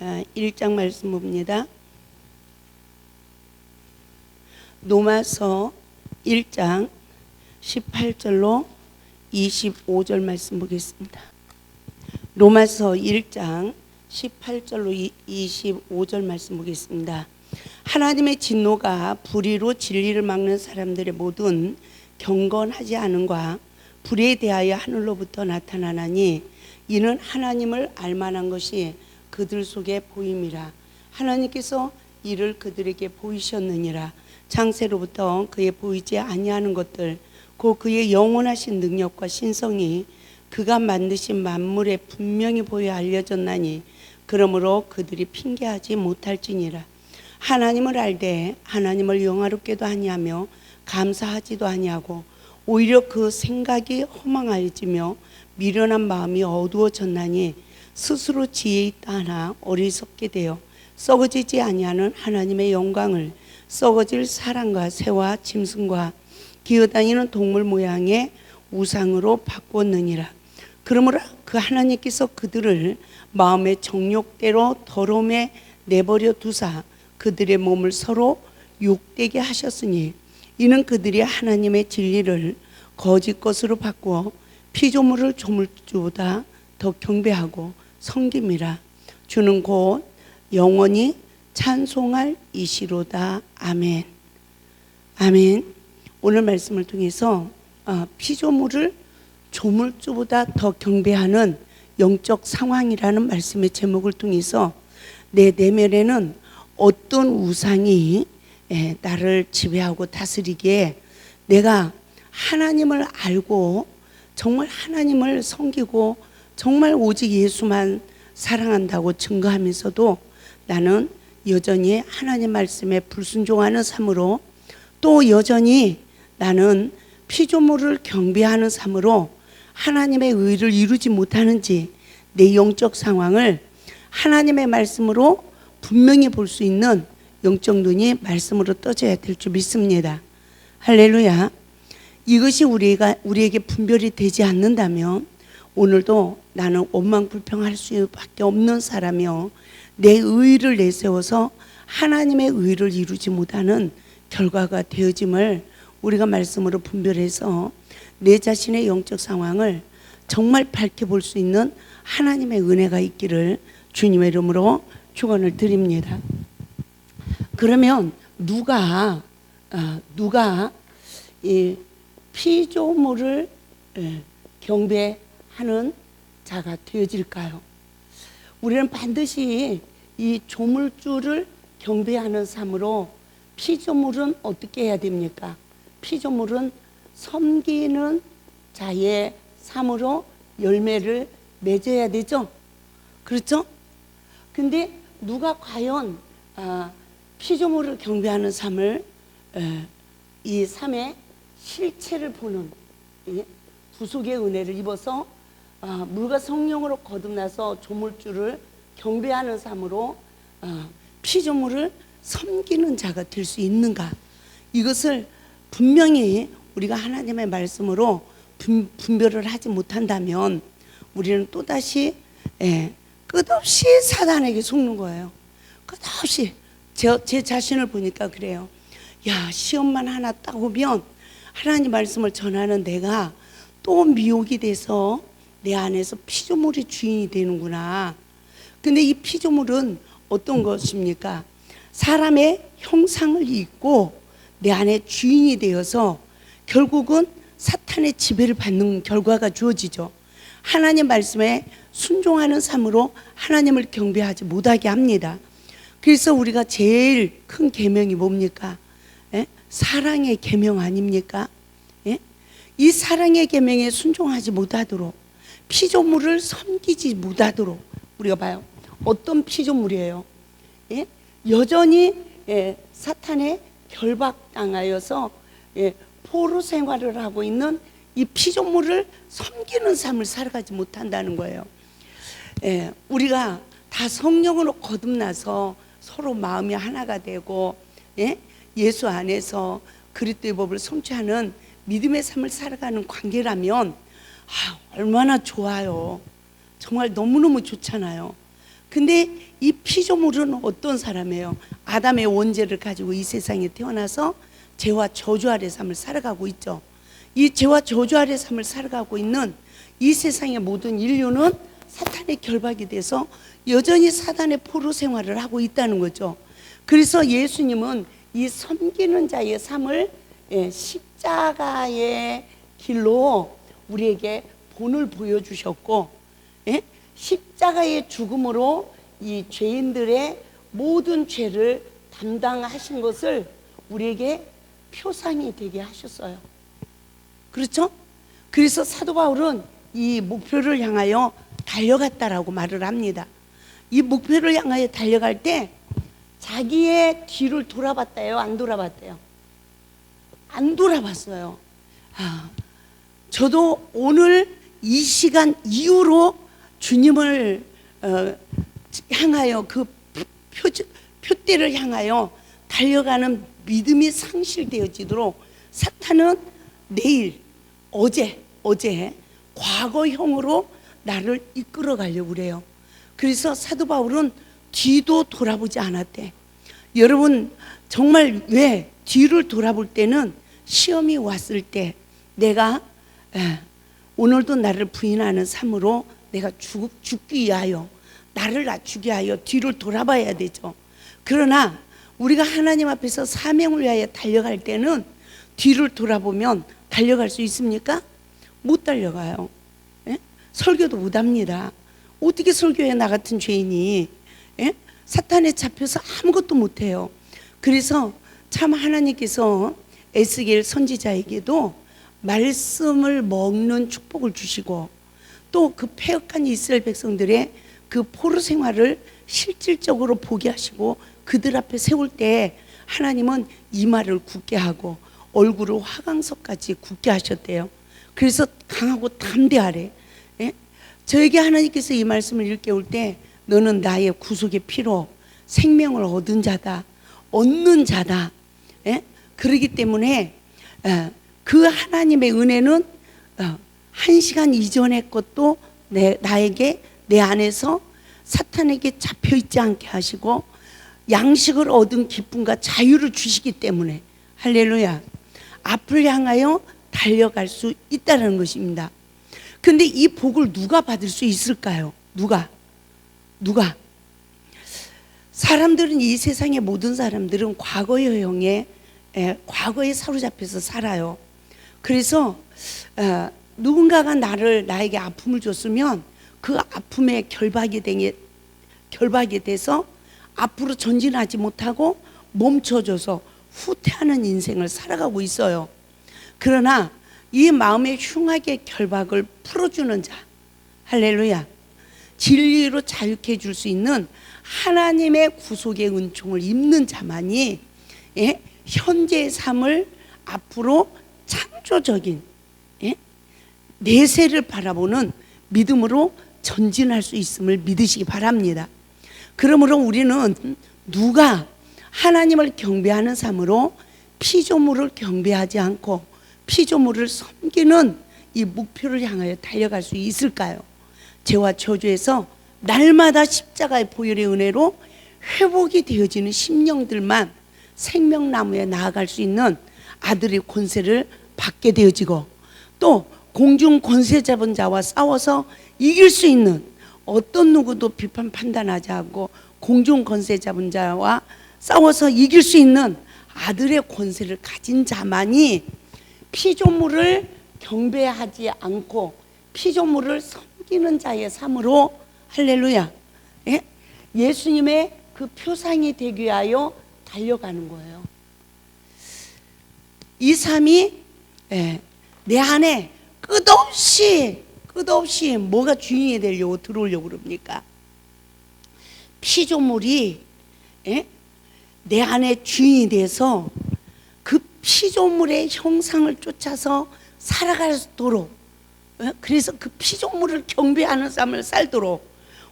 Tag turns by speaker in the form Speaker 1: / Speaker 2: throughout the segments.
Speaker 1: 1장 말씀 봅니다. 로마서 1장 18절로 25절 말씀 보겠습니다. 로마서 1장 18절로 25절 말씀 보겠습니다. 하나님의 진노가 불의로 진리를 막는 사람들의 모든 경건하지 않음과 불의에 대하여 하늘로부터 나타나나니 이는 하나님을 알만한 것이 그들 속에 보임이라. 하나님께서 이를 그들에게 보이셨느니라. 창세로부터 그의 보이지 아니하는 것들 곧 그의 영원하신 능력과 신성이 그가 만드신 만물에 분명히 보여 알려졌나니 그러므로 그들이 핑계하지 못할지니라. 하나님을 알되 하나님을 영화롭게도 아니하며 감사하지도 아니하고 오히려 그 생각이 허망해지며 미련한 마음이 어두워졌나니 스스로 지혜 있다 하나 어리석게 되어 썩어지지 아니하는 하나님의 영광을 썩어질 사람과 새와 짐승과 기어다니는 동물 모양의 우상으로 바꾸었느니라. 그러므로 그 하나님께서 그들을 마음의 정욕대로 더러움에 내버려 두사 그들의 몸을 서로 욕되게 하셨으니 이는 그들이 하나님의 진리를 거짓 것으로 바꾸어 피조물을 조물주보다 더 경배하고 섬김이라. 주는 곧 영원히 찬송할 이시로다. 아멘. 아멘. 오늘 말씀을 통해서 피조물을 조물주보다 더 경배하는 영적 상황이라는 말씀의 제목을 통해서 내 내면에는 어떤 우상이 나를 지배하고 다스리기에 내가 하나님을 알고 정말 하나님을 섬기고 정말 오직 예수만 사랑한다고 증거하면서도 나는 여전히 하나님 말씀에 불순종하는 삶으로 또 여전히 나는 피조물을 경배하는 삶으로 하나님의 의를 이루지 못하는지 내 영적 상황을 하나님의 말씀으로 분명히 볼 수 있는 영적 눈이 말씀으로 떠져야 될 줄 믿습니다. 할렐루야. 이것이 우리에게 분별이 되지 않는다면 오늘도 나는 원망불평할 수밖에 없는 사람이요 내 의를 내세워서 하나님의 의를 이루지 못하는 결과가 되어짐을 우리가 말씀으로 분별해서 내 자신의 영적 상황을 정말 밝혀볼 수 있는 하나님의 은혜가 있기를 주님의 이름으로 축원을 드립니다. 그러면 누가 이 피조물을 경배하는 자가 되어질까요? 우리는 반드시 이 조물주를 경배하는 삶으로 피조물은 어떻게 해야 됩니까? 피조물은 섬기는 자의 삶으로 열매를 맺어야 되죠. 그렇죠? 근데 누가 과연 피조물을 경배하는 삶을 이 삶의 실체를 보는 구속의 은혜를 입어서 물과 성령으로 거듭나서 조물주를 경배하는 삶으로 피조물을 섬기는 자가 될 수 있는가? 이것을 분명히 우리가 하나님의 말씀으로 분별을 하지 못한다면 우리는 또다시 끝없이 사단에게 속는 거예요. 끝없이 제 자신을 보니까 그래요. 야, 시험만 하나 딱 오면 하나님 말씀을 전하는 내가 또 미혹이 돼서 내 안에서 피조물이 주인이 되는구나. 근데 이 피조물은 어떤 것입니까? 사람의 형상을 입고 내 안에 주인이 되어서 결국은 사탄의 지배를 받는 결과가 주어지죠. 하나님 말씀에 순종하는 삶으로 하나님을 경배하지 못하게 합니다. 그래서 우리가 제일 큰 계명이 뭡니까? 사랑의 계명 아닙니까? 이 사랑의 계명에 순종하지 못하도록 피조물을 섬기지 못하도록 우리가 봐요. 어떤 피조물이에요? 여전히 사탄의 결박당하여서 포로 생활을 하고 있는 이 피조물을 섬기는 삶을 살아가지 못한다는 거예요. 우리가 다 성령으로 거듭나서 서로 마음이 하나가 되고 예수 안에서 그리스도의 법을 성취하는 믿음의 삶을 살아가는 관계라면 얼마나 좋아요. 정말 너무너무 좋잖아요. 근데 이 피조물은 어떤 사람이에요? 아담의 원죄를 가지고 이 세상에 태어나서 죄와 저주 아래 삶을 살아가고 있죠. 이 죄와 저주 아래 삶을 살아가고 있는 이 세상의 모든 인류는 사탄의 결박이 돼서 여전히 사단의 포로 생활을 하고 있다는 거죠. 그래서 예수님은 이 섬기는 자의 삶을 십자가의 길로 우리에게 본을 보여주셨고, 십자가의 죽음으로 이 죄인들의 모든 죄를 담당하신 것을 우리에게 표상이 되게 하셨어요. 그렇죠? 그래서 사도 바울은 이 목표를 향하여 달려갔다라고 말을 합니다. 이 목표를 향하여 달려갈 때 자기의 뒤를 돌아봤다요? 안 돌아봤대요? 안 돌아봤어요. 저도 오늘 이 시간 이후로 주님을 향하여 그 표대를 향하여 달려가는 믿음이 상실되어지도록 사탄은 내일, 어제 과거형으로 나를 이끌어 가려고 그래요. 그래서 사도 바울은 뒤도 돌아보지 않았대. 여러분, 정말 왜 뒤를 돌아볼 때는 시험이 왔을 때 내가 오늘도 나를 부인하는 삶으로 내가 죽기 위하여, 나를 낮추기 위하여 뒤를 돌아봐야 되죠. 그러나 우리가 하나님 앞에서 사명을 위하여 달려갈 때는 뒤를 돌아보면 달려갈 수 있습니까? 못 달려가요. 설교도 못 합니다. 어떻게 설교해? 나 같은 죄인이 사탄에 잡혀서 아무것도 못해요. 그래서 참 하나님께서 에스겔 선지자에게도 말씀을 먹는 축복을 주시고, 또 그 패역한 이스라엘 백성들의 그 포로 생활을 실질적으로 보게 하시고 그들 앞에 세울 때 하나님은 이마를 굳게 하고 얼굴을 화강석까지 굳게 하셨대요. 그래서 강하고 담대하래. 저에게 하나님께서 이 말씀을 일깨울 때 너는 나의 구속의 피로 생명을 얻은 자다, 얻는 자다. 그러기 때문에 그 하나님의 은혜는 한 시간 이전의 것도 나에게, 내 안에서 사탄에게 잡혀있지 않게 하시고 양식을 얻은 기쁨과 자유를 주시기 때문에, 할렐루야, 앞을 향하여 달려갈 수 있다는 것입니다. 근데 이 복을 누가 받을 수 있을까요? 누가? 사람들은, 이 세상의 모든 사람들은 과거에 사로잡혀서 살아요. 그래서 누군가가 나에게 아픔을 줬으면 그 아픔에 결박이 돼서 앞으로 전진하지 못하고 멈춰져서 후퇴하는 인생을 살아가고 있어요. 그러나 이 마음의 흉악의 결박을 풀어주는 자, 할렐루야, 진리로 자유케 해줄 수 있는 하나님의 구속의 은총을 입는 자만이 현재의 삶을 앞으로 창조적인 내세를 바라보는 믿음으로 전진할 수 있음을 믿으시기 바랍니다. 그러므로 우리는 누가 하나님을 경배하는 삶으로 피조물을 경배하지 않고 피조물을 섬기는 이 목표를 향하여 달려갈 수 있을까요? 죄와 저주에서 날마다 십자가의 보혈의 은혜로 회복이 되어지는 심령들만 생명나무에 나아갈 수 있는 아들의 권세를 받게 되어지고, 또 공중 권세 잡은 자와 싸워서 이길 수 있는, 어떤 누구도 비판 판단하지 않고 공중 권세 잡은 자와 싸워서 이길 수 있는 아들의 권세를 가진 자만이 피조물을 경배하지 않고 피조물을 섬기는 자의 삶으로, 할렐루야, 예수님의 그 표상이 되기 위하여 달려가는 거예요. 이 삶이 내 안에 끝없이 뭐가 주인이 되려고 들어오려고 그럽니까? 피조물이 내 안에 주인이 돼서 그 피조물의 형상을 쫓아서 살아가도록, 그래서 그 피조물을 경배하는 삶을 살도록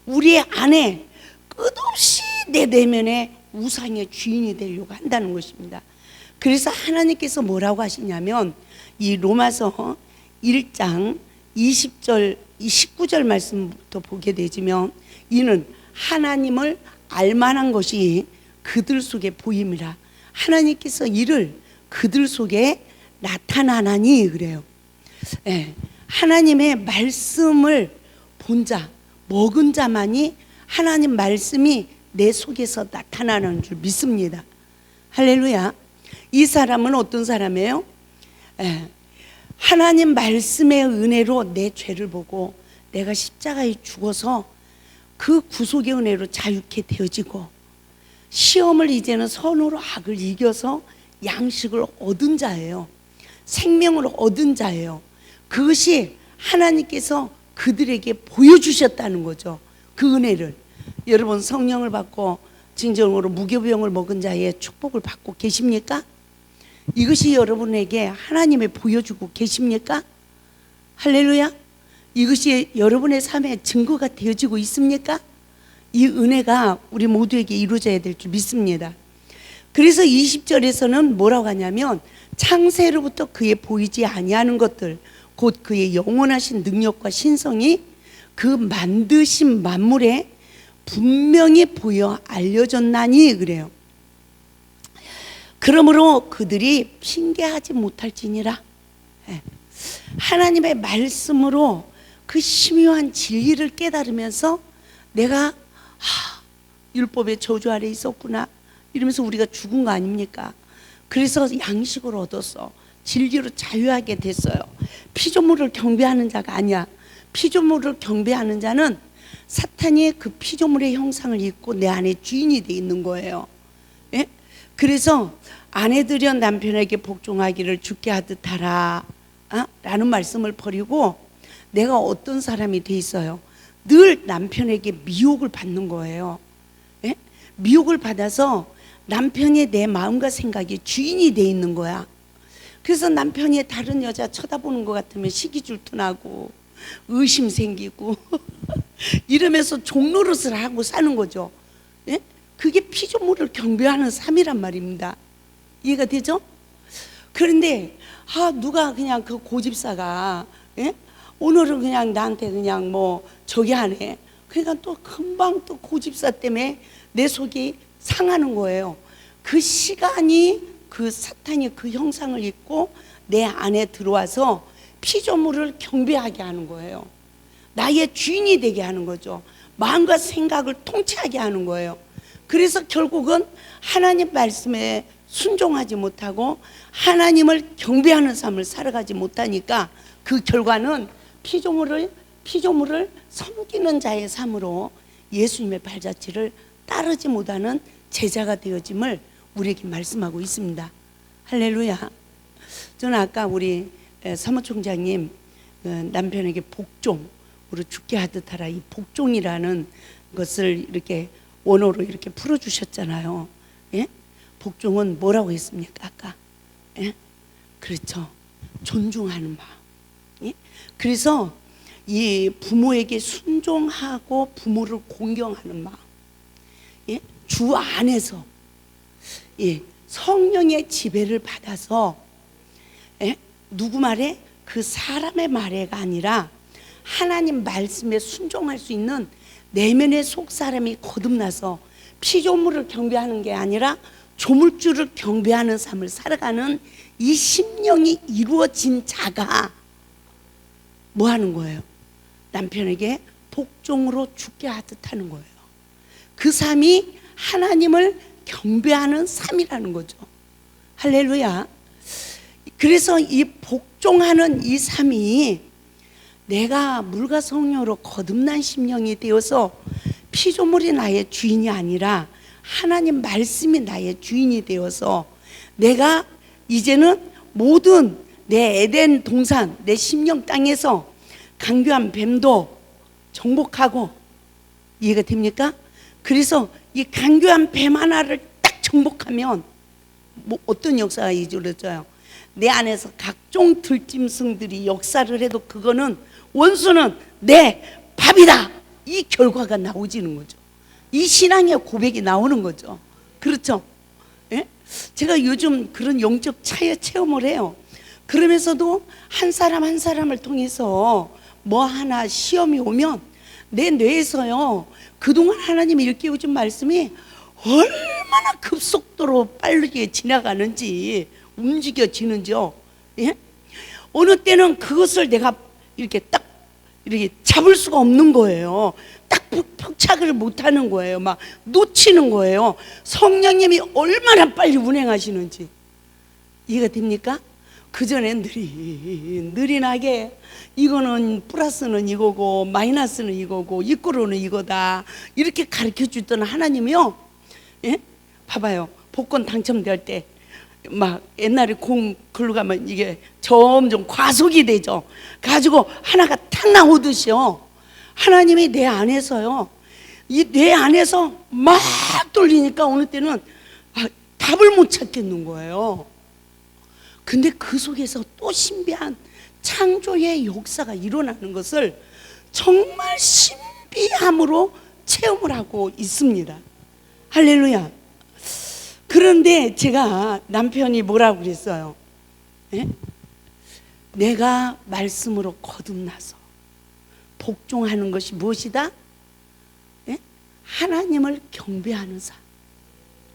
Speaker 1: 우리의 안에 끝없이 내 내면에 우상의 주인이 되려고 한다는 것입니다. 그래서 하나님께서 뭐라고 하시냐면, 이 로마서 1장 20절 19절 말씀부터 보게 되지면, 이는 하나님을 알만한 것이 그들 속에 보임이라. 하나님께서 이를 그들 속에 나타나나니 그래요. 예, 하나님의 말씀을 본 자, 먹은 자만이 하나님 말씀이 내 속에서 나타나는 줄 믿습니다. 할렐루야. 이 사람은 어떤 사람이에요? 예, 하나님 말씀의 은혜로 내 죄를 보고 내가 십자가에 죽어서 그 구속의 은혜로 자유케 되어지고 시험을 이제는 선으로 악을 이겨서 양식을 얻은 자예요. 생명을 얻은 자예요. 그것이 하나님께서 그들에게 보여주셨다는 거죠. 그 은혜를. 여러분 성령을 받고 진정으로 무교병을 먹은 자의 축복을 받고 계십니까? 이것이 여러분에게 하나님이 보여주고 계십니까? 할렐루야. 이것이 여러분의 삶의 증거가 되어지고 있습니까? 이 은혜가 우리 모두에게 이루어져야 될 줄 믿습니다. 그래서 20절에서는 뭐라고 하냐면 창세로부터 그의 보이지 아니하는 것들 곧 그의 영원하신 능력과 신성이 그 만드신 만물에 분명히 보여 알려졌나니 그래요. 그러므로 그들이 핑계하지 못할지니라. 하나님의 말씀으로 그 심오한 진리를 깨달으면서 내가 율법의 저주 아래 있었구나 이러면서 우리가 죽은 거 아닙니까? 그래서 양식을 얻었어. 진리로 자유하게 됐어요. 피조물을 경배하는 자가 아니야. 피조물을 경배하는 자는 사탄이 그 피조물의 형상을 입고 내 안에 주인이 돼 있는 거예요. 예? 그래서 아내들여 남편에게 복종하기를 주께 하듯 하라 라는 말씀을 버리고 내가 어떤 사람이 돼 있어요. 늘 남편에게 미혹을 받는 거예요. 예? 미혹을 받아서 남편이 내 마음과 생각이 주인이 돼 있는 거야. 그래서 남편이 다른 여자 쳐다보는 것 같으면 시기질투나고 의심 생기고 이러면서 종노릇을 하고 사는 거죠. 예? 그게 피조물을 경배하는 삶이란 말입니다. 이해가 되죠? 그런데 누가 그냥 그 고집사가 예? 오늘은 그냥 나한테 그냥 뭐 저기 하네. 그러니까 또 금방 또 고집사 때문에 내 속이 상하는 거예요. 그 시간이 그 사탄이 그 형상을 입고 내 안에 들어와서 피조물을 경배하게 하는 거예요. 나의 주인이 되게 하는 거죠. 마음과 생각을 통치하게 하는 거예요. 그래서 결국은 하나님 말씀에 순종하지 못하고 하나님을 경배하는 삶을 살아가지 못하니까 그 결과는 피조물을 섬기는 자의 삶으로 예수님의 발자취를 따르지 못하는 제자가 되어짐을 우리에게 말씀하고 있습니다. 할렐루야. 저는 아까 우리 사무총장님 남편에게 복종으로 죽게 하듯 하라 이 복종이라는 것을 이렇게 원어로 이렇게 풀어주셨잖아요. 예? 복종은 뭐라고 했습니까 아까? 예? 그렇죠. 존중하는 마음. 예? 그래서 이 부모에게 순종하고 부모를 공경하는 마음. 예? 주 안에서 예, 성령의 지배를 받아서 예? 누구 말에? 그 사람의 말에가 아니라 하나님 말씀에 순종할 수 있는 내면의 속사람이 거듭나서 피조물을 경배하는 게 아니라 조물주를 경배하는 삶을 살아가는 이 심령이 이루어진 자가 뭐 하는 거예요? 남편에게 복종으로 죽게 하듯 하는 거예요. 그 삶이 하나님을 경배하는 삶이라는 거죠. 할렐루야. 그래서 이 복종하는 이 삶이 내가 물과 성령으로 거듭난 심령이 되어서 피조물이 나의 주인이 아니라 하나님 말씀이 나의 주인이 되어서 내가 이제는 모든 내 에덴 동산, 내 심령 땅에서 강교한 뱀도 정복하고 이해가 됩니까? 그래서 이 강교한 뱀 하나를 딱 정복하면 뭐 어떤 역사가 이루어져요? 내 안에서 각종 들짐승들이 역사를 해도 그거는 원수는 내 밥이다. 이 결과가 나오지는 거죠. 이 신앙의 고백이 나오는 거죠. 그렇죠? 예? 제가 요즘 그런 영적 체험을 해요. 그러면서도 한 사람 한 사람을 통해서 뭐 하나 시험이 오면 내 뇌에서요, 그동안 하나님이 일깨워 준 말씀이 얼마나 급속도로 빠르게 지나가는지, 움직여지는지요. 예? 어느 때는 그것을 내가 이렇게 딱 이렇게 잡을 수가 없는 거예요. 딱 포착을 못하는 거예요. 막 놓치는 거예요. 성령님이 얼마나 빨리 운행하시는지 이해가 됩니까? 그 전에 느릿나게 이거는 플러스는 이거고 마이너스는 이거고 이꼬로는 이거다 이렇게 가르쳐 주던 하나님이요. 예? 봐봐요. 복권 당첨될 때 막 옛날에 공 글로 가면 이게 점점 과속이 되죠. 가지고 하나가 탁 나오듯이요. 하나님이 내 안에서요. 이 내 안에서 막 돌리니까 어느 때는 답을 못 찾겠는 거예요. 근데 그 속에서 또 신비한 창조의 역사가 일어나는 것을 정말 신비함으로 체험을 하고 있습니다. 할렐루야. 그런데 제가 남편이 뭐라고 그랬어요? 예? 내가 말씀으로 거듭나서 복종하는 것이 무엇이다? 예? 하나님을 경배하는 삶.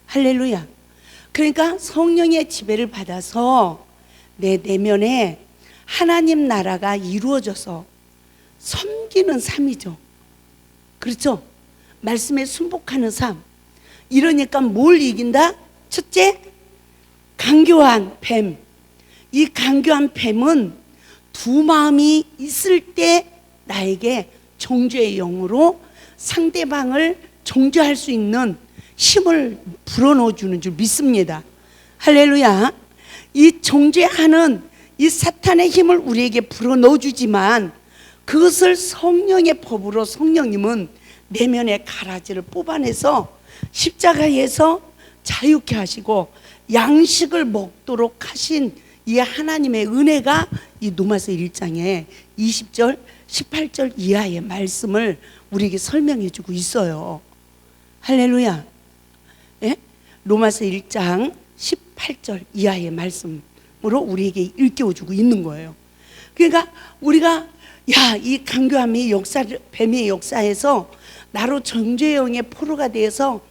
Speaker 1: 할렐루야. 그러니까 성령의 지배를 받아서 내 내면에 하나님 나라가 이루어져서 섬기는 삶이죠. 그렇죠? 말씀에 순복하는 삶. 이러니까 뭘 이긴다? 첫째, 간교한 뱀. 이 간교한 뱀은 두 마음이 있을 때 나에게 정죄의 영으로 상대방을 정죄할 수 있는 힘을 불어넣어 주는 줄 믿습니다. 할렐루야. 이 정죄하는 이 사탄의 힘을 우리에게 불어넣어 주지만 그것을 성령의 법으로 성령님은 내면의 가라지를 뽑아내서 십자가에서 자유케 하시고 양식을 먹도록 하신 이 하나님의 은혜가 이 로마서 1장에 20절 18절 이하의 말씀을 우리에게 설명해 주고 있어요. 할렐루야. 예? 로마서 1장 18절 이하의 말씀으로 우리에게 일깨워 주고 있는 거예요. 그러니까 우리가 이 간교함이 역사를 뱀의 역사에서 나로 정죄의 포로가 되어서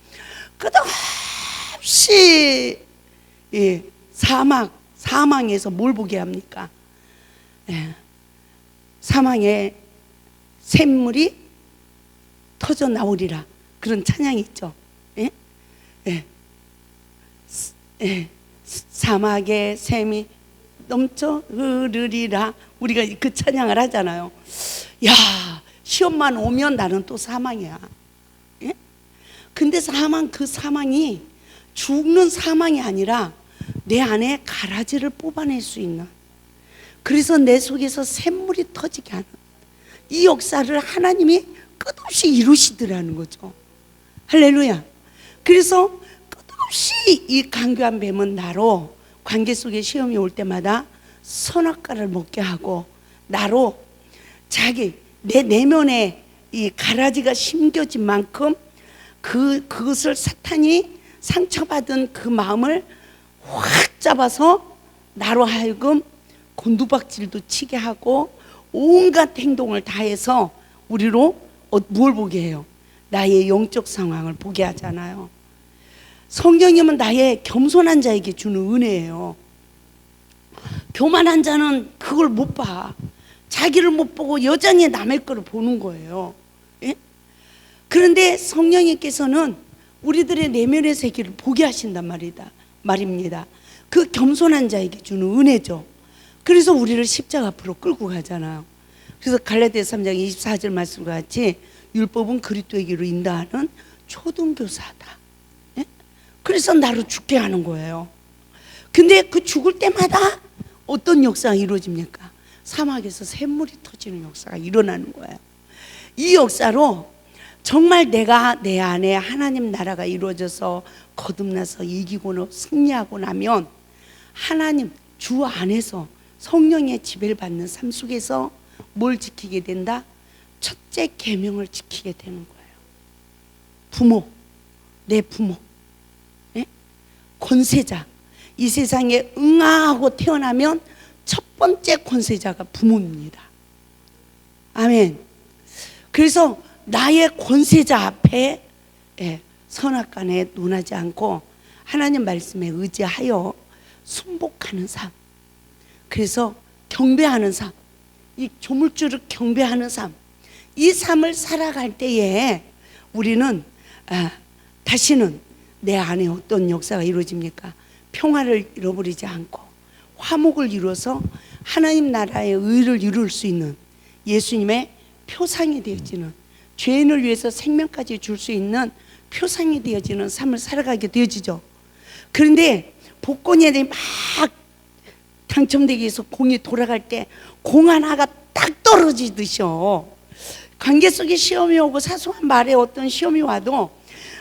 Speaker 1: 끝없이 사망에서 뭘 보게 합니까? 사망에 샘물이 터져 나오리라 그런 찬양이 있죠. 사막에 샘이 넘쳐 흐르리라 우리가 그 찬양을 하잖아요. 시험만 오면 나는 또 사망이야. 근데 그 사망이 죽는 사망이 아니라 내 안에 가라지를 뽑아낼 수 있는, 그래서 내 속에서 샘물이 터지게 하는 이 역사를 하나님이 끝없이 이루시더라는 거죠. 할렐루야. 그래서 끝없이 이 간교한 뱀은 나로 관계 속에 시험이 올 때마다 선악과를 먹게 하고 나로 내 내면에 이 가라지가 심겨진 만큼 그것을 사탄이 상처받은 그 마음을 확 잡아서 나로 하여금 곤두박질도 치게 하고 온갖 행동을 다해서 우리로 뭘 보게 해요? 나의 영적 상황을 보게 하잖아요. 성령님은 나의 겸손한 자에게 주는 은혜예요. 교만한 자는 그걸 못 봐. 자기를 못 보고 여전히 남의 거를 보는 거예요. 예? 그런데 성령님께서는 우리들의 내면의 세계를 보게 하신단 말입니다. 그 겸손한 자에게 주는 은혜죠. 그래서 우리를 십자가 앞으로 끌고 가잖아요. 그래서 갈라디아서 3장 24절 말씀과 같이 율법은 그리스도에게로 인도하는 초등교사다. 예? 그래서 나로 죽게 하는 거예요. 근데 그 죽을 때마다 어떤 역사가 이루어집니까? 사막에서 샘물이 터지는 역사가 일어나는 거예요. 이 역사로 정말 내가 내 안에 하나님 나라가 이루어져서 거듭나서 이기고 승리하고 나면 하나님 주 안에서 성령의 지배를 받는 삶 속에서 뭘 지키게 된다? 첫째 계명을 지키게 되는 거예요. 부모, 내 부모, 네? 권세자. 이 세상에 응아하고 태어나면 첫 번째 권세자가 부모입니다. 아멘. 그래서 나의 권세자 앞에 선악간에 논하지 않고 하나님 말씀에 의지하여 순복하는 삶. 그래서 경배하는 삶, 이 조물주를 경배하는 삶, 이 삶을 살아갈 때에 우리는 다시는 내 안에 어떤 역사가 이루어집니까? 평화를 잃어버리지 않고 화목을 이루어서 하나님 나라의 의를 이룰 수 있는 예수님의 표상이 되어지는, 죄인을 위해서 생명까지 줄 수 있는 표상이 되어지는 삶을 살아가게 되어지죠. 그런데 복권이 막 당첨되기 위해서 공이 돌아갈 때 공 하나가 딱 떨어지듯이요, 관계 속에 시험이 오고 사소한 말에 어떤 시험이 와도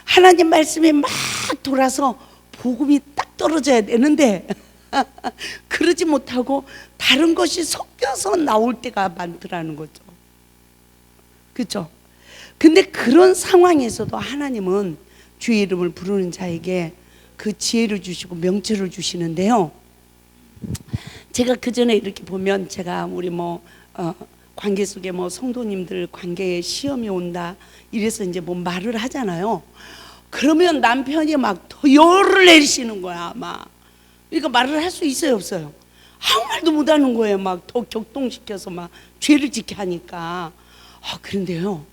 Speaker 1: 하나님 말씀에 막 돌아서 복음이 딱 떨어져야 되는데 그러지 못하고 다른 것이 섞여서 나올 때가 많더라는 거죠. 그렇죠? 근데 그런 상황에서도 하나님은 주의 이름을 부르는 자에게 그 지혜를 주시고 명철을 주시는데요. 제가 그 전에 이렇게 보면, 제가 우리 관계 속에 성도님들 관계에 시험이 온다 이래서 이제 말을 하잖아요. 그러면 남편이 막 더 열을 내리시는 거야. 막 그러니까 말을 할 수 있어요, 없어요? 아무 말도 못 하는 거예요. 막 더 격동시켜서 막 죄를 지게 하니까. 그런데요,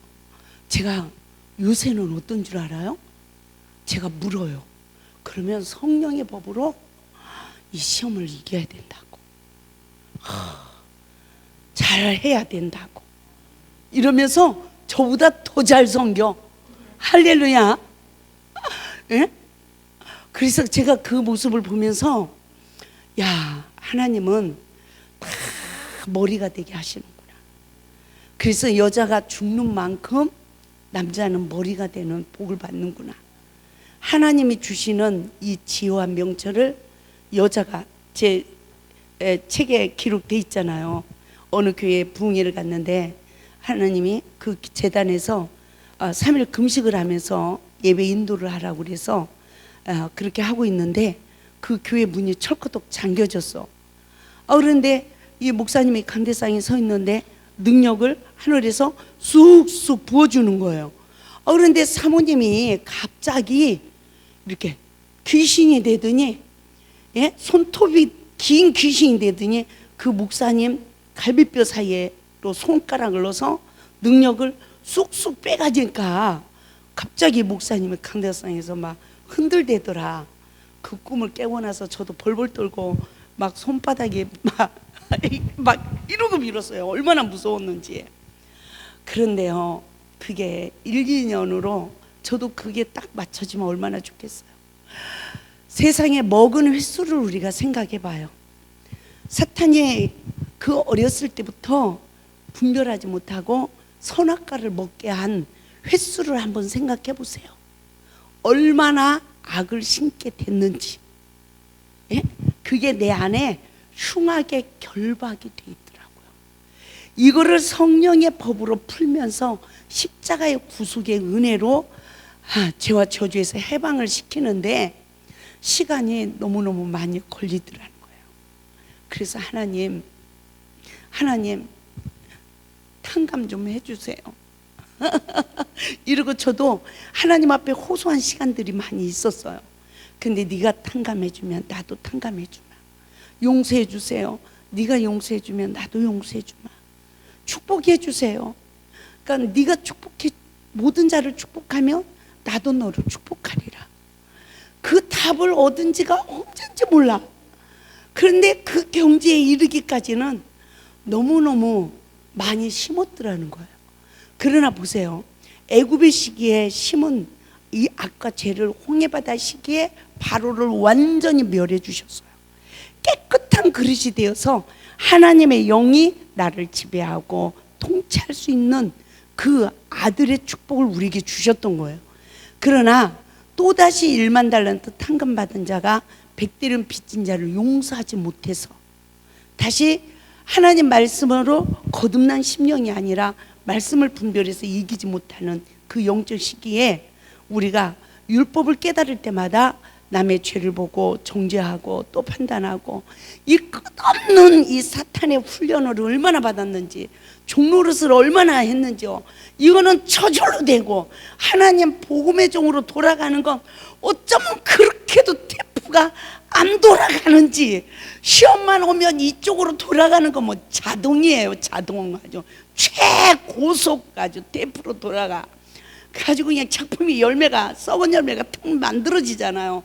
Speaker 1: 제가 요새는 어떤 줄 알아요? 제가 물어요. 그러면 성령의 법으로 이 시험을 이겨야 된다고, 잘 해야 된다고 이러면서 저보다 더 잘 섬겨. 할렐루야. 예? 그래서 제가 그 모습을 보면서, 야, 하나님은 다 머리가 되게 하시는구나. 그래서 여자가 죽는 만큼 남자는 머리가 되는 복을 받는구나. 하나님이 주시는 이 지혜와 명철을 여자가, 제 책에 기록돼 있잖아요. 어느 교회에 부흥회를 갔는데 하나님이 그 재단에서 3일 금식을 하면서 예배 인도를 하라고 그래서 그렇게 하고 있는데 그 교회 문이 철커덕 잠겨졌어. 그런데 이 목사님이 강대상에 서 있는데 능력을 하늘에서 쑥쑥 부어주는 거예요. 그런데 사모님이 갑자기 이렇게 귀신이 되더니, 손톱이 긴 귀신이 되더니 그 목사님 갈비뼈 사이에로 손가락을 넣어서 능력을 쑥쑥 빼가니까 갑자기 목사님이 강대상에서 막 흔들대더라. 그 꿈을 깨고 나서 저도 벌벌 떨고 막 손바닥에 막 이러고 밀었어요. 얼마나 무서웠는지. 그런데요, 그게 1, 2년으로 저도 그게 딱 맞춰지면 얼마나 좋겠어요. 세상에 먹은 횟수를 우리가 생각해 봐요. 사탄이 그 어렸을 때부터 분별하지 못하고 선악과를 먹게 한 횟수를 한번 생각해 보세요. 얼마나 악을 심게 됐는지. 그게 내 안에 흉하게 결박이 돼 있더라고요. 이거를 성령의 법으로 풀면서 십자가의 구속의 은혜로 죄와 저주에서 해방을 시키는데 시간이 너무너무 많이 걸리더라는 거예요. 그래서 하나님 탕감 좀 해주세요. 이러고 저도 하나님 앞에 호소한 시간들이 많이 있었어요. 근데 네가 탕감해주면 나도 탕감해주마. 용서해주세요. 네가 용서해주면 나도 용서해주마. 축복해주세요. 그러니까 네가 축복해, 모든 자를 축복하면 나도 너를 축복하리라. 그 답을 얻은 지가 언젠지 몰라. 그런데 그 경지에 이르기까지는 너무너무 많이 심었더라는 거예요. 그러나 보세요, 애굽의 시기에 심은 이 악과 죄를 홍해바다 시기에 바로를 완전히 멸해 주셨어요. 깨끗한 그릇이 되어서 하나님의 영이 나를 지배하고 통치할 수 있는 그 아들의 축복을 우리에게 주셨던 거예요. 그러나 또다시 1만 달란트 탕감 받은 자가 100대를 빚진 자를 용서하지 못해서 다시 하나님 말씀으로 거듭난 심령이 아니라 말씀을 분별해서 이기지 못하는 그 영적 시기에 우리가 율법을 깨달을 때마다 남의 죄를 보고 정죄하고 또 판단하고, 이 끝없는 이 사탄의 훈련을 얼마나 받았는지, 종노릇을 얼마나 했는지요. 이거는 저절로 되고, 하나님 복음의 종으로 돌아가는 건 어쩌면 그렇게도 테프가 안 돌아가는지, 시험만 오면 이쪽으로 돌아가는 건 뭐 자동이에요. 자동. 아주 최고속 아주 테프로 돌아가 가지고 그냥 작품이 열매가, 썩은 열매가 탁 만들어지잖아요.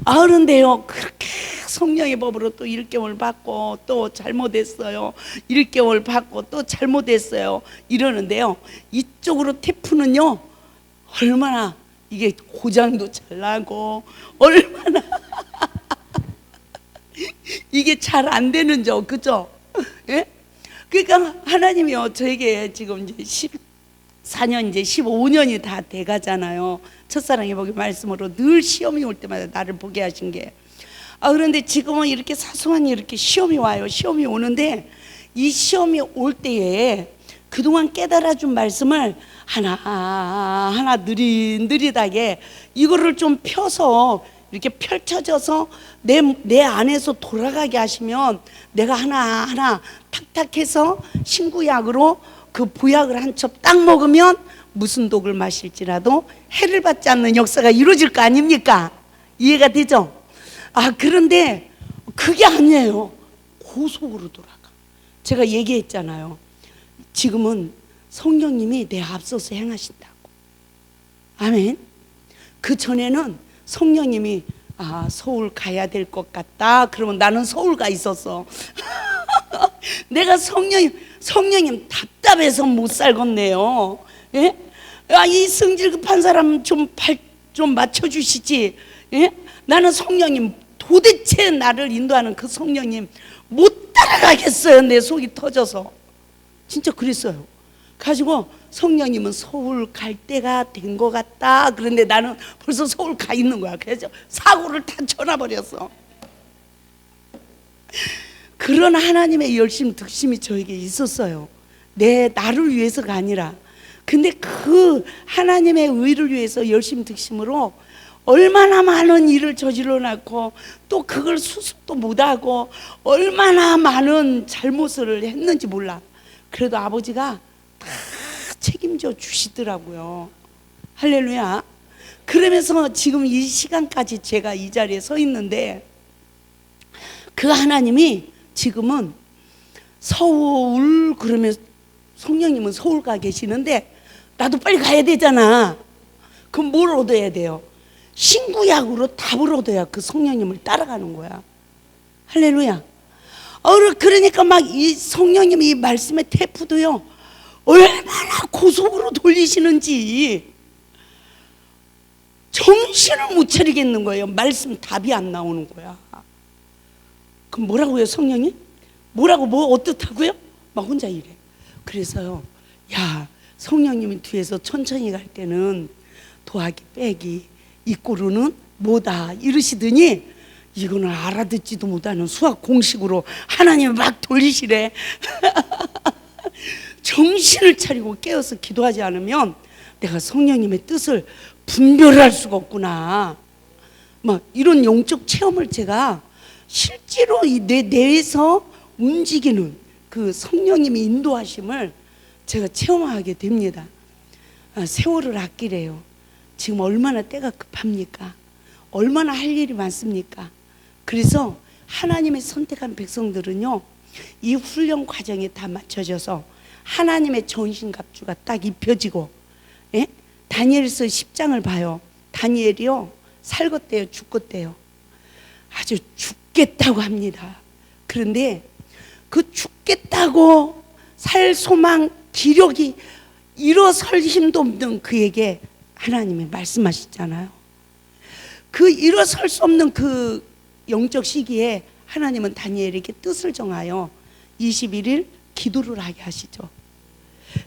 Speaker 1: 그런데요, 그렇게 성령의 법으로 또 일깨움을 받고 또 잘못했어요, 일깨움을 받고 또 잘못했어요 이러는데요, 이쪽으로 테프는요 얼마나 이게 고장도 잘 나고 얼마나 이게 잘 안 되는 죠, 그죠? 예? 그러니까 하나님이요 저에게 지금 이제 14년, 이제 15년이 다 돼가잖아요. 첫사랑의 복의 말씀으로 늘 시험이 올 때마다 나를 보게 하신 게. 그런데 지금은 이렇게 사소한 이렇게 시험이 와요. 시험이 오는데 이 시험이 올 때에 그동안 깨달아준 말씀을 하나하나 느릿느릿하게 이거를 좀 펴서 이렇게 펼쳐져서 내 안에서 돌아가게 하시면 내가 하나하나 탁탁해서 신구약으로 그 보약을 한 첩 딱 먹으면 무슨 독을 마실지라도 해를 받지 않는 역사가 이루어질 거 아닙니까? 이해가 되죠? 그런데 그게 아니에요. 고속으로 돌아가. 제가 얘기했잖아요. 지금은 성령님이 내 앞서서 행하신다고. 아멘. 그 전에는 성령님이 서울 가야 될 것 같다 그러면 나는 서울 가 있었어. 내가 성령님 답답해서 못 살겠네요. 예? 이 성질 급한 사람 좀 맞춰주시지. 예? 나는 성령님, 도대체 나를 인도하는 그 성령님 못 따라가겠어요. 내 속이 터져서. 진짜 그랬어요. 가지고 성령님은 서울 갈 때가 된 것 같다. 그런데 나는 벌써 서울 가 있는 거야. 그래서 사고를 다 쳐놔버렸어. 그런 하나님의 열심 득심이 저에게 있었어요. 나를 위해서가 아니라. 근데 그 하나님의 의를 위해서 열심 득심으로 얼마나 많은 일을 저질러 놨고 또 그걸 수습도 못하고 얼마나 많은 잘못을 했는지 몰라. 그래도 아버지가 다 책임져 주시더라고요. 할렐루야. 그러면서 지금 이 시간까지 제가 이 자리에 서 있는데, 그 하나님이 지금은 서울, 그러면 성령님은 서울 가 계시는데 나도 빨리 가야 되잖아. 그럼 뭘 얻어야 돼요? 신구약으로 답을 얻어야 그 성령님을 따라가는 거야. 할렐루야. 그러니까 막 이 성령님이 이 말씀의 테프도요 얼마나 고속으로 돌리시는지 정신을 못 차리겠는 거예요. 말씀 답이 안 나오는 거야. 그럼 뭐라고요, 성령님? 뭐라고, 어떻다고요? 막 혼자 이래. 그래서요, 성령님이 뒤에서 천천히 갈 때는 더하기 빼기 이 꼴로는 뭐다 이러시더니 이거는 알아듣지도 못하는 수학 공식으로 하나님이 막 돌리시래. 정신을 차리고 깨어서 기도하지 않으면 내가 성령님의 뜻을 분별할 수가 없구나. 막 이런 영적 체험을 제가 실제로 내 뇌에서 움직이는 그 성령님의 인도하심을 제가 체험하게 됩니다. 세월을 아끼래요. 지금 얼마나 때가 급합니까? 얼마나 할 일이 많습니까? 그래서 하나님의 선택한 백성들은요, 이 훈련 과정에 다 맞춰져서 하나님의 전신갑주가 딱 입혀지고, 예? 다니엘서 10장을 봐요. 다니엘이요 살겄대요, 죽겄대요. 아주 죽겠다고 합니다. 그런데 그 죽겠다고 살 소망, 기력이 일어설 힘도 없는 그에게 하나님이 말씀하시잖아요. 그 일어설 수 없는 그 영적 시기에 하나님은 다니엘에게 뜻을 정하여 21일 기도를 하게 하시죠.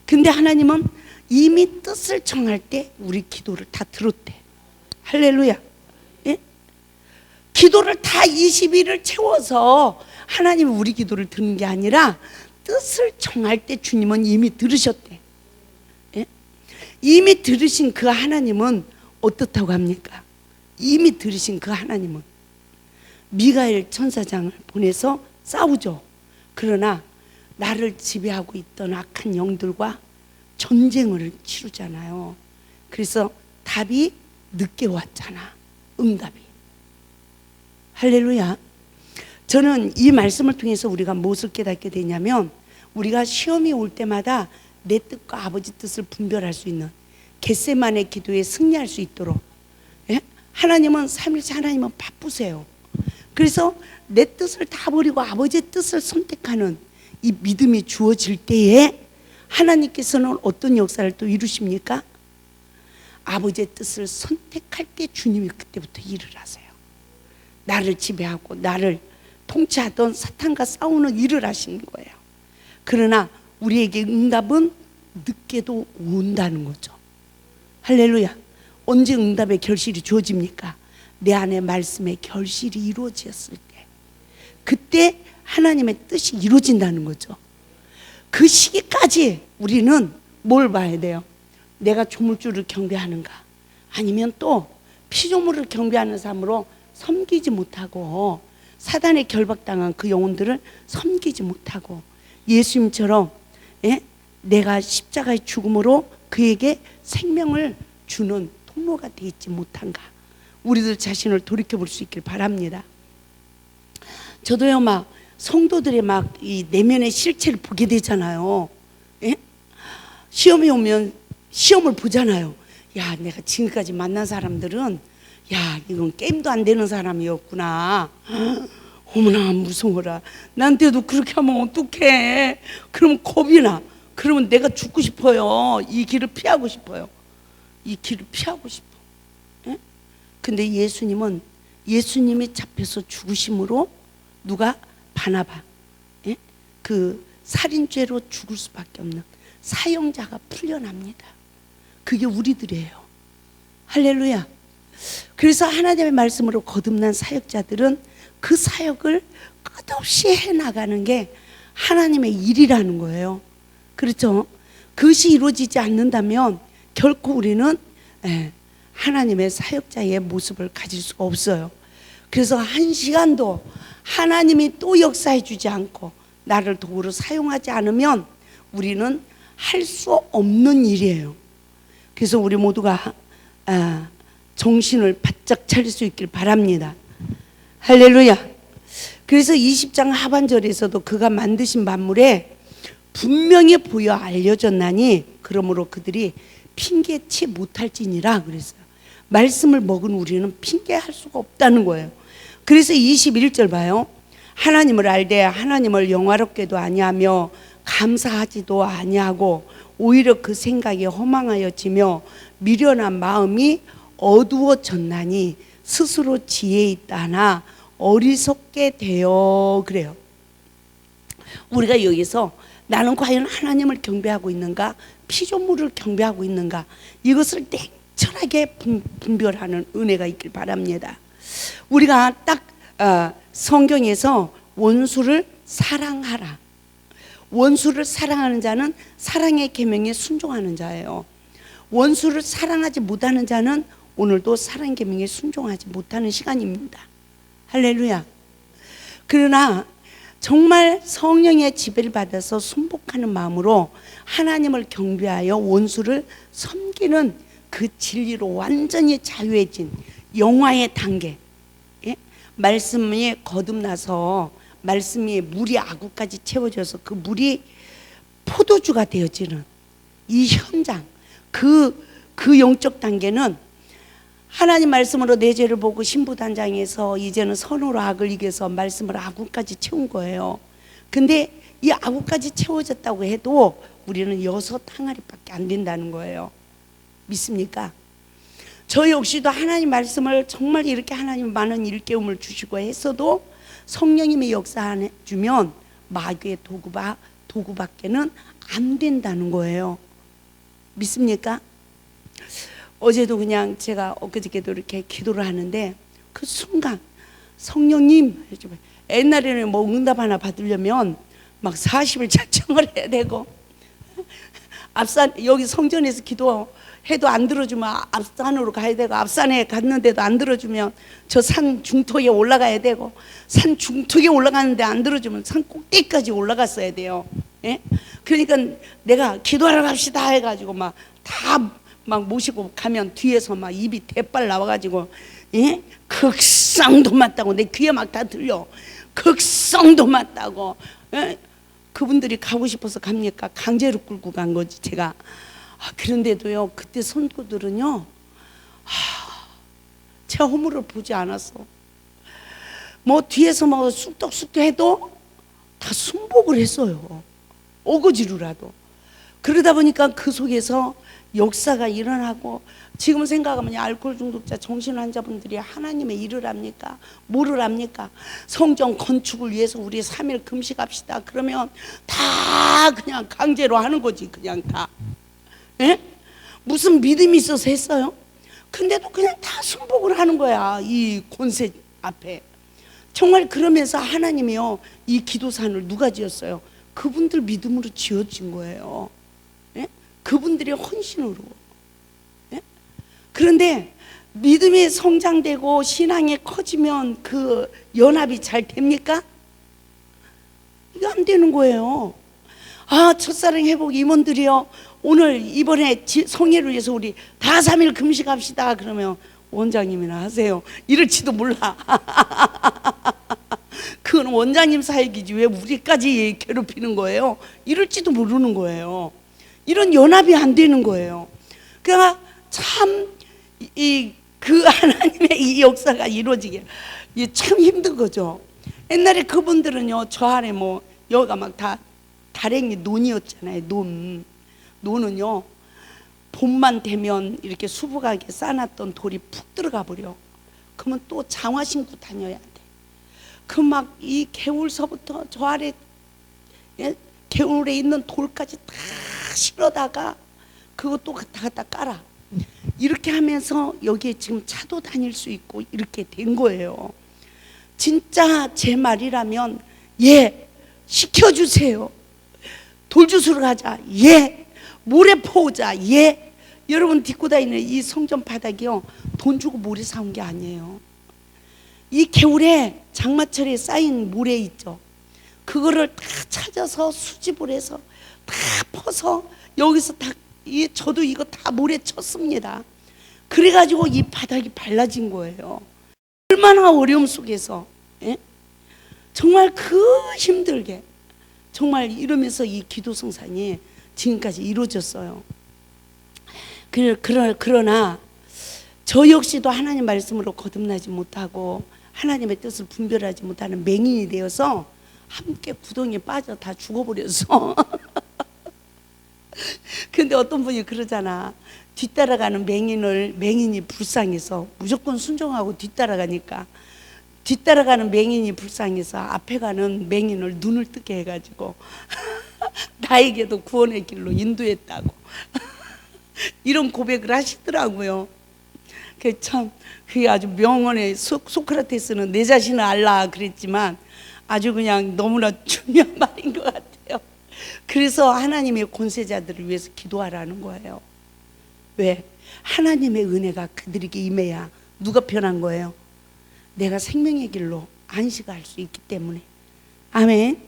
Speaker 1: 근데 하나님은 이미 뜻을 정할 때 우리 기도를 다 들었대. 할렐루야. 예? 기도를 다 20일을 채워서 하나님이 우리 기도를 듣는 게 아니라 뜻을 정할 때 주님은 이미 들으셨대. 예? 이미 들으신 그 하나님은 어떻다고 합니까? 이미 들으신 그 하나님은 미가엘 천사장을 보내서 싸우죠. 그러나 나를 지배하고 있던 악한 영들과 전쟁을 치르잖아요. 그래서 답이 늦게 왔잖아. 응답이. 할렐루야. 저는 이 말씀을 통해서 우리가 무엇을 깨닫게 되냐면, 우리가 시험이 올 때마다 내 뜻과 아버지 뜻을 분별할 수 있는 겟세마네 기도에 승리할 수 있도록, 예? 하나님은 삼일째 하나님은 바쁘세요. 그래서 내 뜻을 다 버리고 아버지의 뜻을 선택하는 이 믿음이 주어질 때에 하나님께서는 어떤 역사를 또 이루십니까? 아버지의 뜻을 선택할 때 주님이 그때부터 일을 하세요. 나를 지배하고 나를 통치하던 사탄과 싸우는 일을 하시는 거예요. 그러나 우리에게 응답은 늦게도 온다는 거죠. 할렐루야. 언제 응답의 결실이 주어집니까? 내 안에 말씀의 결실이 이루어졌을 때, 그때 하나님의 뜻이 이루어진다는 거죠. 그 시기까지 우리는 뭘 봐야 돼요? 내가 조물주를 경배하는가, 아니면 또 피조물을 경배하는 삶으로 섬기지 못하고 사단에 결박당한 그 영혼들을 섬기지 못하고 예수님처럼, 예? 내가 십자가의 죽음으로 그에게 생명을 주는 통로가 되어 있지 못한가, 우리들 자신을 돌이켜볼 수 있길 바랍니다. 저도요, 막 성도들의 막 이 내면의 실체를 보게 되잖아요. 예? 시험이 오면 시험을 보잖아요. 야, 내가 지금까지 만난 사람들은, 야, 이건 게임도 안 되는 사람이었구나. 어머나 무서워라. 나한테도 그렇게 하면 어떡해. 그러면 겁이 나. 그러면 내가 죽고 싶어요. 이 길을 피하고 싶어요. 이 길을 피하고 싶어. 예? 근데 예수님은, 예수님이 잡혀서 죽으심으로 누가 바나바, 예? 그 살인죄로 죽을 수밖에 없는 사형자가 풀려납니다. 그게 우리들이에요. 할렐루야. 그래서 하나님의 말씀으로 거듭난 사역자들은 그 사역을 끝없이 해나가는 게 하나님의 일이라는 거예요. 그렇죠? 그것이 이루어지지 않는다면 결코 우리는 하나님의 사역자의 모습을 가질 수가 없어요. 그래서 한 시간도 하나님이 또 역사해 주지 않고 나를 도구로 사용하지 않으면 우리는 할 수 없는 일이에요. 그래서 우리 모두가 정신을 바짝 차릴 수 있길 바랍니다. 할렐루야. 그래서 20장 하반절에서도 그가 만드신 만물에 분명히 보여 알려졌나니 그러므로 그들이 핑계치 못할지니라 그랬어요. 말씀을 먹은 우리는 핑계할 수가 없다는 거예요. 그래서 21절 봐요. 하나님을 알되 하나님을 영화롭게도 아니하며 감사하지도 아니하고 오히려 그 생각이 허망하여지며 미련한 마음이 어두워졌나니 스스로 지혜 있다나 어리석게 되어 그래요. 우리가 여기서 나는 과연 하나님을 경배하고 있는가, 피조물을 경배하고 있는가, 이것을 냉철하게 분별하는 은혜가 있길 바랍니다. 우리가 딱 성경에서 원수를 사랑하라, 원수를 사랑하는 자는 사랑의 계명에 순종하는 자예요. 원수를 사랑하지 못하는 자는 오늘도 사랑의 계명에 순종하지 못하는 시간입니다. 할렐루야. 그러나 정말 성령의 지배를 받아서 순복하는 마음으로 하나님을 경배하여 원수를 섬기는 그 진리로 완전히 자유해진 영화의 단계, 예? 말씀이 거듭나서 말씀이 물이 아구까지 채워져서 그 물이 포도주가 되어지는 이 현장, 그 영적 단계는 하나님 말씀으로 내 죄를 보고 신부단장에서 이제는 선으로 악을 이겨서 말씀을 아구까지 채운 거예요. 근데 이 아구까지 채워졌다고 해도 우리는 6 항아리밖에 안 된다는 거예요. 믿습니까? 저 역시도 하나님 말씀을 정말 이렇게 하나님 많은 일깨움을 주시고 했어도 성령님이 역사해 주면 마귀의 도구밖에는 안 된다는 거예요. 믿습니까? 어제도 그냥 제가 엊그저께도 이렇게 기도를 하는데 그 순간 성령님, 옛날에는 뭐 응답 하나 받으려면 막 40일 작정을 해야 되고 앞산 여기 성전에서 기도해도 안 들어주면 앞산으로 가야 되고, 앞산에 갔는데도 안 들어주면 저 산 중턱에 올라가야 되고, 산 중턱에 올라가는데 안 들어주면 산 꼭대기까지 올라갔어야 돼요. 예? 그러니까 내가 기도하러 갑시다 해가지고 막 다 막 모시고 가면 뒤에서 막 입이 대빨 나와가지고, 예? 극성도 맞다고 내 귀에 막 다 들려. 극성도 맞다고. 예? 그분들이 가고 싶어서 갑니까? 강제로 끌고 간 거지 제가. 그런데도요, 그때 손구들은요, 제 허물을 보지 않았어. 뭐 뒤에서 뭐 쑥덕쑥덕 해도 다 순복을 했어요. 어거지로라도. 그러다 보니까 그 속에서 역사가 일어나고, 지금 생각하면 알코올 중독자 정신환자분들이 하나님의 일을 합니까? 뭐를 합니까? 성전 건축을 위해서 우리 3일 금식합시다 그러면 다 그냥 강제로 하는 거지. 그냥 다. 예? 무슨 믿음이 있어서 했어요? 근데도 그냥 다 순복을 하는 거야, 이 권세 앞에. 정말 그러면서 하나님이요, 이 기도산을 누가 지었어요? 그분들 믿음으로 지어진 거예요. 예? 그분들의 헌신으로. 예? 그런데 믿음이 성장되고 신앙이 커지면 그 연합이 잘 됩니까? 이게 안 되는 거예요. 첫사랑 회복 임원들이요, 오늘 이번에 성회를 위해서 우리 다 3일 금식합시다 그러면 원장님이나 하세요 이럴지도 몰라. 그건 원장님 사역이지 왜 우리까지 괴롭히는 거예요? 이럴지도 모르는 거예요. 이런 연합이 안 되는 거예요. 그러니까 참 그 하나님의 이 역사가 이루어지게 참 힘든 거죠. 옛날에 그분들은요, 저 안에 뭐 여기가 막 다 다랭이 논이었잖아요. 논은요, 봄만 되면 이렇게 수북하게 쌓아놨던 돌이 푹 들어가 버려. 그러면 또 장화 신고 다녀야 돼. 그 막 이 개울서부터 저 아래, 예? 개울에 있는 돌까지 다 실어다가 그것도 갖다 깔아. 이렇게 하면서 여기에 지금 차도 다닐 수 있고 이렇게 된 거예요. 진짜 제 말이라면 시켜주세요. 돌주스러 가자. 모래 퍼오자. 여러분 딛고 다니는 이 성전 바닥이요, 돈 주고 모래 사온 게 아니에요. 이 개울에 장마철에 쌓인 모래 있죠. 그거를 다 찾아서 수집을 해서 다 퍼서 여기서 다, 저도 이거 다 모래 쳤습니다. 그래가지고 이 바닥이 발라진 거예요. 얼마나 어려움 속에서, 예? 정말 그 힘들게 정말 이러면서 이 기도 성산이 지금까지 이루어졌어요. 그러나 저 역시도 하나님 말씀으로 거듭나지 못하고 하나님의 뜻을 분별하지 못하는 맹인이 되어서 함께 구덩이에 빠져 다 죽어버렸어. 근데 어떤 분이 그러잖아. 뒤따라가는 맹인이 불쌍해서 무조건 순종하고 뒤따라가니까, 뒤따라가는 맹인이 불쌍해서 앞에 가는 맹인을 눈을 뜨게 해가지고 나에게도 구원의 길로 인도했다고 이런 고백을 하시더라고요. 그게 아주 명언의 소크라테스는 내 자신을 알라 그랬지만 아주 그냥 너무나 중요한 말인 것 같아요. 그래서 하나님의 권세자들을 위해서 기도하라는 거예요. 왜? 하나님의 은혜가 그들에게 임해야 누가 편한 거예요? 내가 생명의 길로 안식할 수 있기 때문에. 아멘.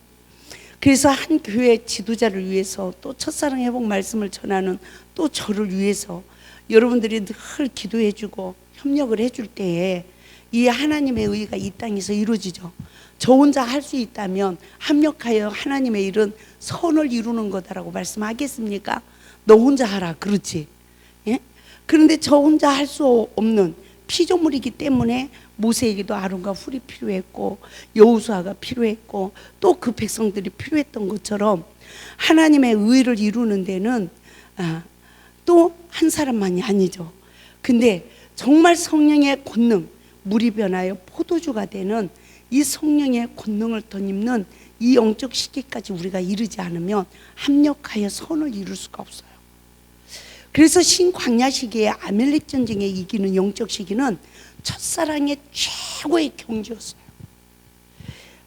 Speaker 1: 그래서 한 교회 지도자를 위해서, 또 첫사랑 회복 말씀을 전하는 또 저를 위해서 여러분들이 늘 기도해 주고 협력을 해줄 때에 이 하나님의 의가 이 땅에서 이루어지죠. 저 혼자 할 수 있다면 합력하여 하나님의 일은 선을 이루는 거다라고 말씀하겠습니까? 너 혼자 하라, 그렇지? 예? 그런데 저 혼자 할 수 없는 피조물이기 때문에 모세에게도 아론과 훌이 필요했고 여호수아가 필요했고 또 그 백성들이 필요했던 것처럼 하나님의 의를 이루는 데는 또 한 사람만이 아니죠. 근데 정말 성령의 권능, 물이 변하여 포도주가 되는 이 성령의 권능을 덧입는 이 영적 시기까지 우리가 이르지 않으면 합력하여 선을 이룰 수가 없어요. 그래서 신광야 시기에 아멜렉 전쟁에 이기는 영적 시기는 첫사랑의 최고의 경주였어요.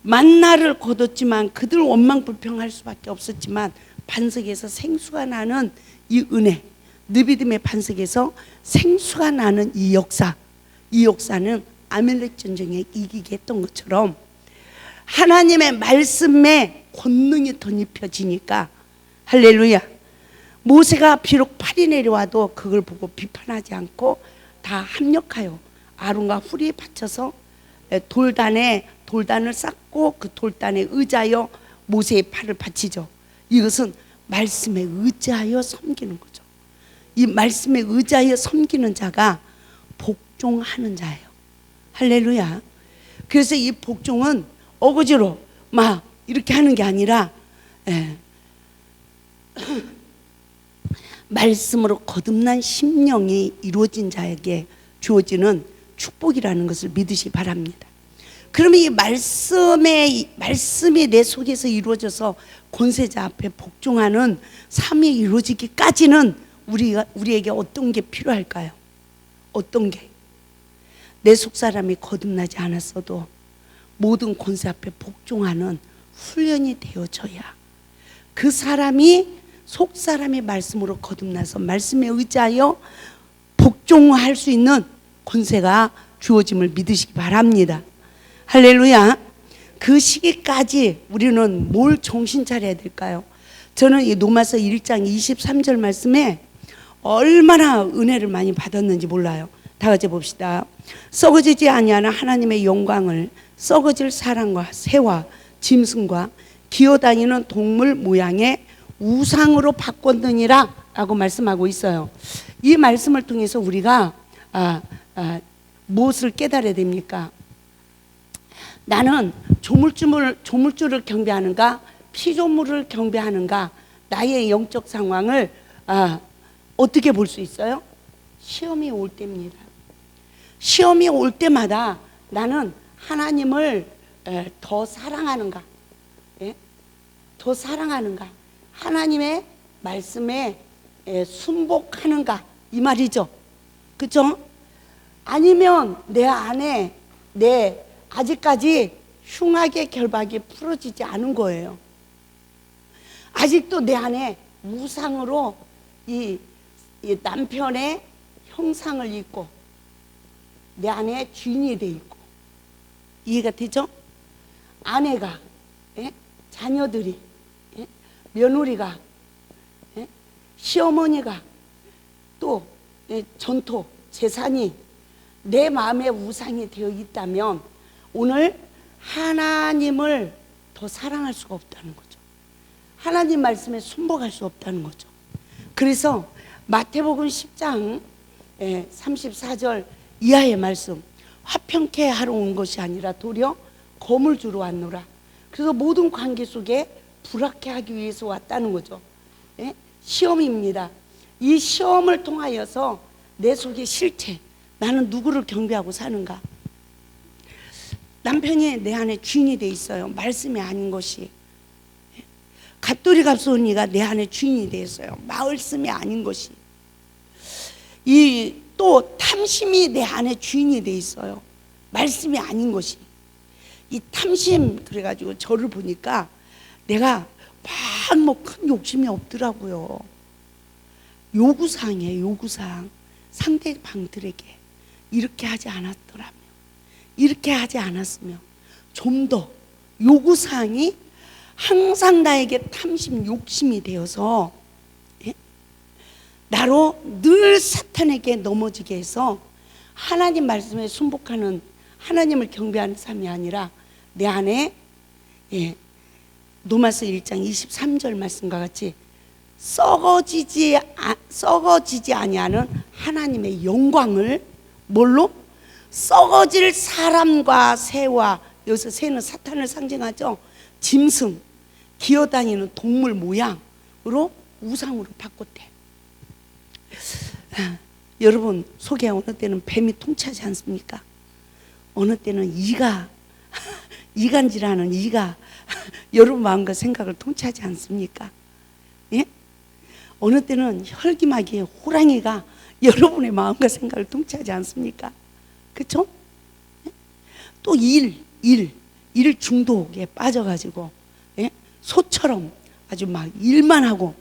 Speaker 1: 만나를 거뒀지만 그들 원망불평할 수밖에 없었지만 반석에서 생수가 나는 이 은혜, 느비딤의 반석에서 생수가 나는 이 역사는 아멜렉 전쟁에 이기게 했던 것처럼 하나님의 말씀에 권능이 덧입혀지니까, 할렐루야, 모세가 비록 팔이 내려와도 그걸 보고 비판하지 않고 다 합력하여 아론과 훌이 바쳐서 돌단을 쌓고 그 돌단에 의지하여 모세의 팔을 바치죠. 이것은 말씀에 의지하여 섬기는 거죠. 이 말씀에 의지하여 섬기는 자가 복종하는 자예요. 할렐루야. 그래서 이 복종은 어거지로 막 이렇게 하는 게 아니라 말씀으로 거듭난 심령이 이루어진 자에게 주어지는 축복이라는 것을 믿으시기 바랍니다. 그러면 이 말씀이 내 속에서 이루어져서 권세자 앞에 복종하는 삶이 이루어지기까지는 우리에게 어떤 게 필요할까요? 어떤 게? 내 속사람이 거듭나지 않았어도 모든 권세 앞에 복종하는 훈련이 되어져야 그 사람이 속사람의 말씀으로 거듭나서 말씀에 의지하여 복종할 수 있는 권세가 주어짐을 믿으시기 바랍니다. 할렐루야. 그 시기까지 우리는 뭘 정신 차려야 될까요? 저는 이 로마서 1장 23절 말씀에 얼마나 은혜를 많이 받았는지 몰라요. 다 같이 봅시다. 썩어지지 아니하는 하나님의 영광을 썩어질 사람과 새와 짐승과 기어다니는 동물 모양의 우상으로 바꿨느니라 라고 말씀하고 있어요. 이 말씀을 통해서 우리가 무엇을 깨달아야 됩니까? 나는 조물주를 경배하는가 피조물을 경배하는가, 나의 영적 상황을 어떻게 볼 수 있어요? 시험이 올 때입니다. 시험이 올 때마다 나는 하나님을 더 사랑하는가, 더 사랑하는가, 하나님의 말씀에 순복하는가, 이 말이죠. 그렇죠? 아니면 내 안에 아직까지 흉악의 결박이 풀어지지 않은 거예요. 아직도 내 안에 우상으로 이 남편의 형상을 입고 내 안에 주인이 돼 있고, 이해가 되죠? 아내가, 자녀들이, 며느리가, 시어머니가, 또 전토, 재산이 내 마음의 우상이 되어 있다면 오늘 하나님을 더 사랑할 수가 없다는 거죠. 하나님 말씀에 순복할 수 없다는 거죠. 그래서 마태복음 10장 34절 이하의 말씀, 화평케 하러 온 것이 아니라 도리어 검을 주러 왔노라. 그래서 모든 관계 속에 불합케 하기 위해서 왔다는 거죠. 시험입니다. 이 시험을 통하여서 내 속의 실체, 나는 누구를 경배하고 사는가. 남편이 내 안에 주인이 돼 있어요. 말씀이 아닌 것이. 갓돌이 갑소니가 내 안에 주인이 돼 있어요. 말씀이 아닌 것이. 또 탐심이 내 안에 주인이 돼 있어요. 말씀이 아닌 것이. 이 탐심, 그래가지고 저를 보니까 내가 막 큰 욕심이 없더라고요. 요구사항이에요. 요구사항. 상대방들에게 이렇게 하지 않았더라면, 이렇게 하지 않았으면, 좀 더 요구사항이 항상 나에게 탐심, 욕심이 되어서 나로 늘 사탄에게 넘어지게 해서 하나님 말씀에 순복하는, 하나님을 경배하는 삶이 아니라 내 안에 로마서 1장 23절 말씀과 같이 썩어지지 아니하는 하나님의 영광을, 뭘로? 썩어질 사람과 새와, 여기서 새는 사탄을 상징하죠. 짐승, 기어다니는 동물 모양으로 우상으로 바꿨대. 여러분 속에 어느 때는 뱀이 통치하지 않습니까? 어느 때는 이간질하는 이가 여러분 마음과 생각을 통치하지 않습니까? 어느 때는 혈기마귀의 호랑이가 여러분의 마음과 생각을 통치하지 않습니까? 그렇죠? 또 일 중독에 빠져가지고 소처럼 아주 막 일만 하고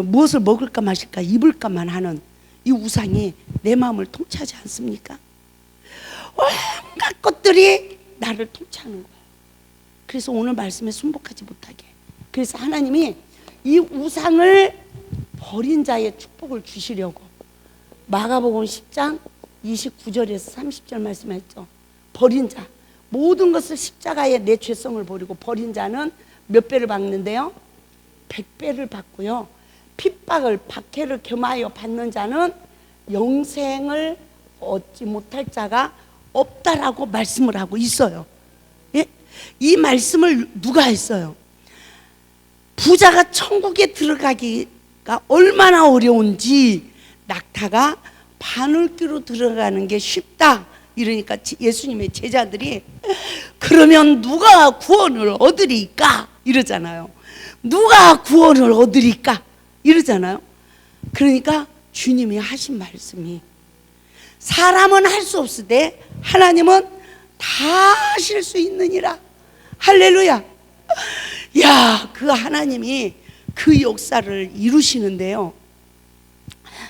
Speaker 1: 무엇을 먹을까 마실까 입을까만 하는 이 우상이 내 마음을 통치하지 않습니까? 온갖 것들이 나를 통치하는 거예요. 그래서 오늘 말씀에 순복하지 못하게. 그래서 하나님이 이 우상을 버린 자의 축복을 주시려고 마가복음 10장 29절에서 30절 말씀했죠. 버린 자, 모든 것을 십자가에 내 죄성을 버리고 버린 자는 몇 배를 받는데요? 100배를 받고요. 핍박을 박해를 겸하여 받는 자는 영생을 얻지 못할 자가 없다라고 말씀을 하고 있어요. 예? 이 말씀을 누가 했어요? 부자가 천국에 들어가기가 얼마나 어려운지 낙타가 바늘귀로 들어가는 게 쉽다. 이러니까 예수님의 제자들이 그러면 누가 구원을 얻으리까? 이러잖아요. 누가 구원을 얻으리까? 이러잖아요. 그러니까 주님이 하신 말씀이 사람은 할 수 없으되 하나님은 다 하실 수 있느니라. 할렐루야. 야, 그 하나님이 그 역사를 이루시는데요.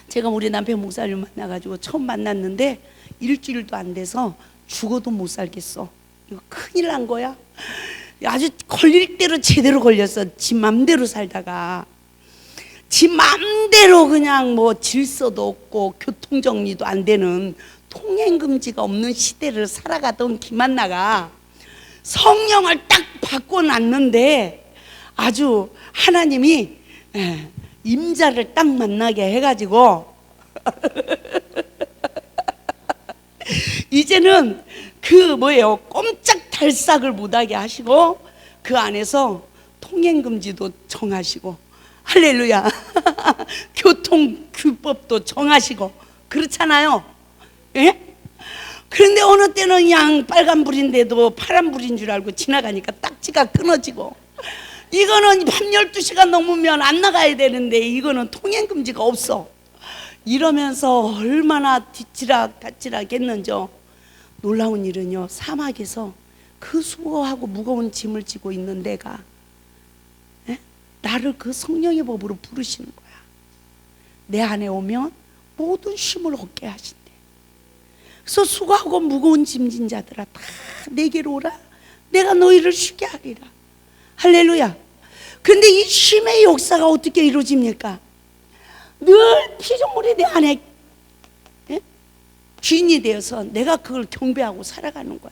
Speaker 1: 제가 우리 남편 목사님 만나가지고 처음 만났는데 일주일도 안 돼서 죽어도 못 살겠어. 이거 큰일 난 거야. 아주 걸릴 대로 제대로 걸렸어. 지 맘대로 살다가 지 맘대로 그냥 뭐 질서도 없고 교통정리도 안 되는 통행금지가 없는 시대를 살아가던 김한나가 성령을 딱 바꿔놨는데 아주 하나님이 임자를 딱 만나게 해가지고 이제는 그 뭐예요, 꼼짝 달싹을 못하게 하시고 그 안에서 통행금지도 정하시고 할렐루야 교통규법도 정하시고 그렇잖아요. 예? 그런데 어느 때는 그냥 빨간불인데도 파란불인 줄 알고 지나가니까 딱지가 끊어지고 이거는 밤 12시가 넘으면 안 나가야 되는데 이거는 통행금지가 없어. 이러면서 얼마나 뒤치락다치락 했는죠. 놀라운 일은요, 사막에서 그 수고하고 무거운 짐을 지고 있는 내가 나를 그 성령의 법으로 부르시는 거야. 내 안에 오면 모든 쉼을 얻게 하신대. 그래서 수고하고 무거운 짐진 자들아 다 내게로 오라. 내가 너희를 쉬게 하리라. 할렐루야. 그런데 이 쉼의 역사가 어떻게 이루어집니까? 늘 피조물이 내 안에 주인이 되어서 내가 그걸 경배하고 살아가는 거야.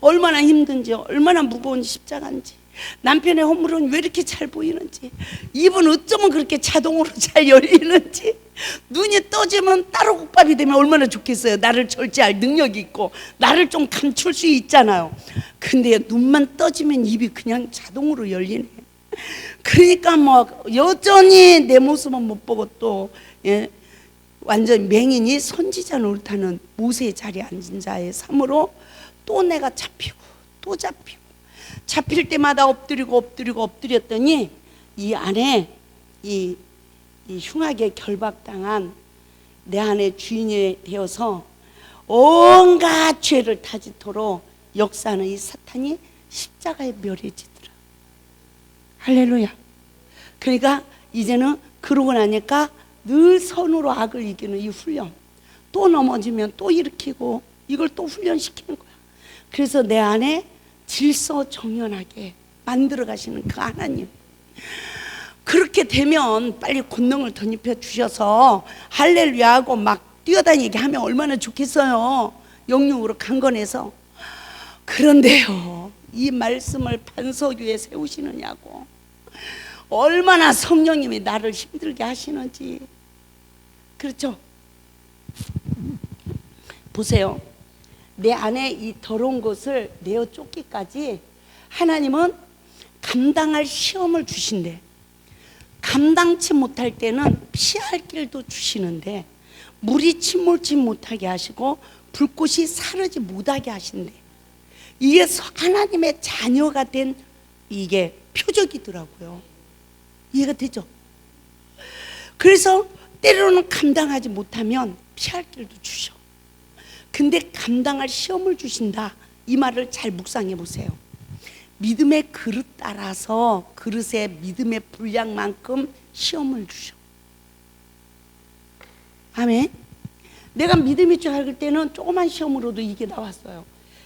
Speaker 1: 얼마나 힘든지, 얼마나 무거운 십자가인지, 남편의 허물은 왜 이렇게 잘 보이는지, 입은 어쩌면 그렇게 자동으로 잘 열리는지, 눈이 떠지면 따로국밥이 되면 얼마나 좋겠어요. 나를 절제할 능력이 있고 나를 좀 감출 수 있잖아요. 근데 눈만 떠지면 입이 그냥 자동으로 열리네. 그러니까 뭐 여전히 내 모습은 못 보고 또 완전 맹인이 선지자 노릇하는 모세의 자리에 앉은 자의 삶으로 또 내가 잡히고 또 잡히고 잡힐 때마다 엎드렸더니 이 안에 이 흉하게 결박당한 내 안에 주인이 되어서 온갖 죄를 타짓토록 역사하는 이 사탄이 십자가에 멸해지더라. 할렐루야. 그러니까 이제는 그러고 나니까 늘 선으로 악을 이기는 이 훈련, 또 넘어지면 또 일으키고 이걸 또 훈련시키는 거야. 그래서 내 안에 질서 정연하게 만들어 가시는 그 하나님, 그렇게 되면 빨리 권능을 덧입혀 주셔서 할렐루야 하고 막 뛰어다니게 하면 얼마나 좋겠어요. 영육으로 강건해서. 그런데요, 이 말씀을 반석 위에 세우시느냐고. 얼마나 성령님이 나를 힘들게 하시는지. 그렇죠? 보세요. 내 안에 이 더러운 것을 내어 쫓기까지 하나님은 감당할 시험을 주신대. 감당치 못할 때는 피할 길도 주시는데 물이 침몰치 못하게 하시고 불꽃이 사르지 못하게 하신대. 이게 하나님의 자녀가 된 이게 표적이더라고요. 이해가 되죠? 그래서 때로는 감당하지 못하면 피할 길도 주셔. 근데 감당할 시험을 주신다, 이 말을 잘 묵상해 보세요. 믿음의 그릇 따라서 그릇의 믿음의 분량만큼 시험을 주셔. 아멘. 내가 믿음이 작을 때는 조그만 시험으로도 이게 나왔어요.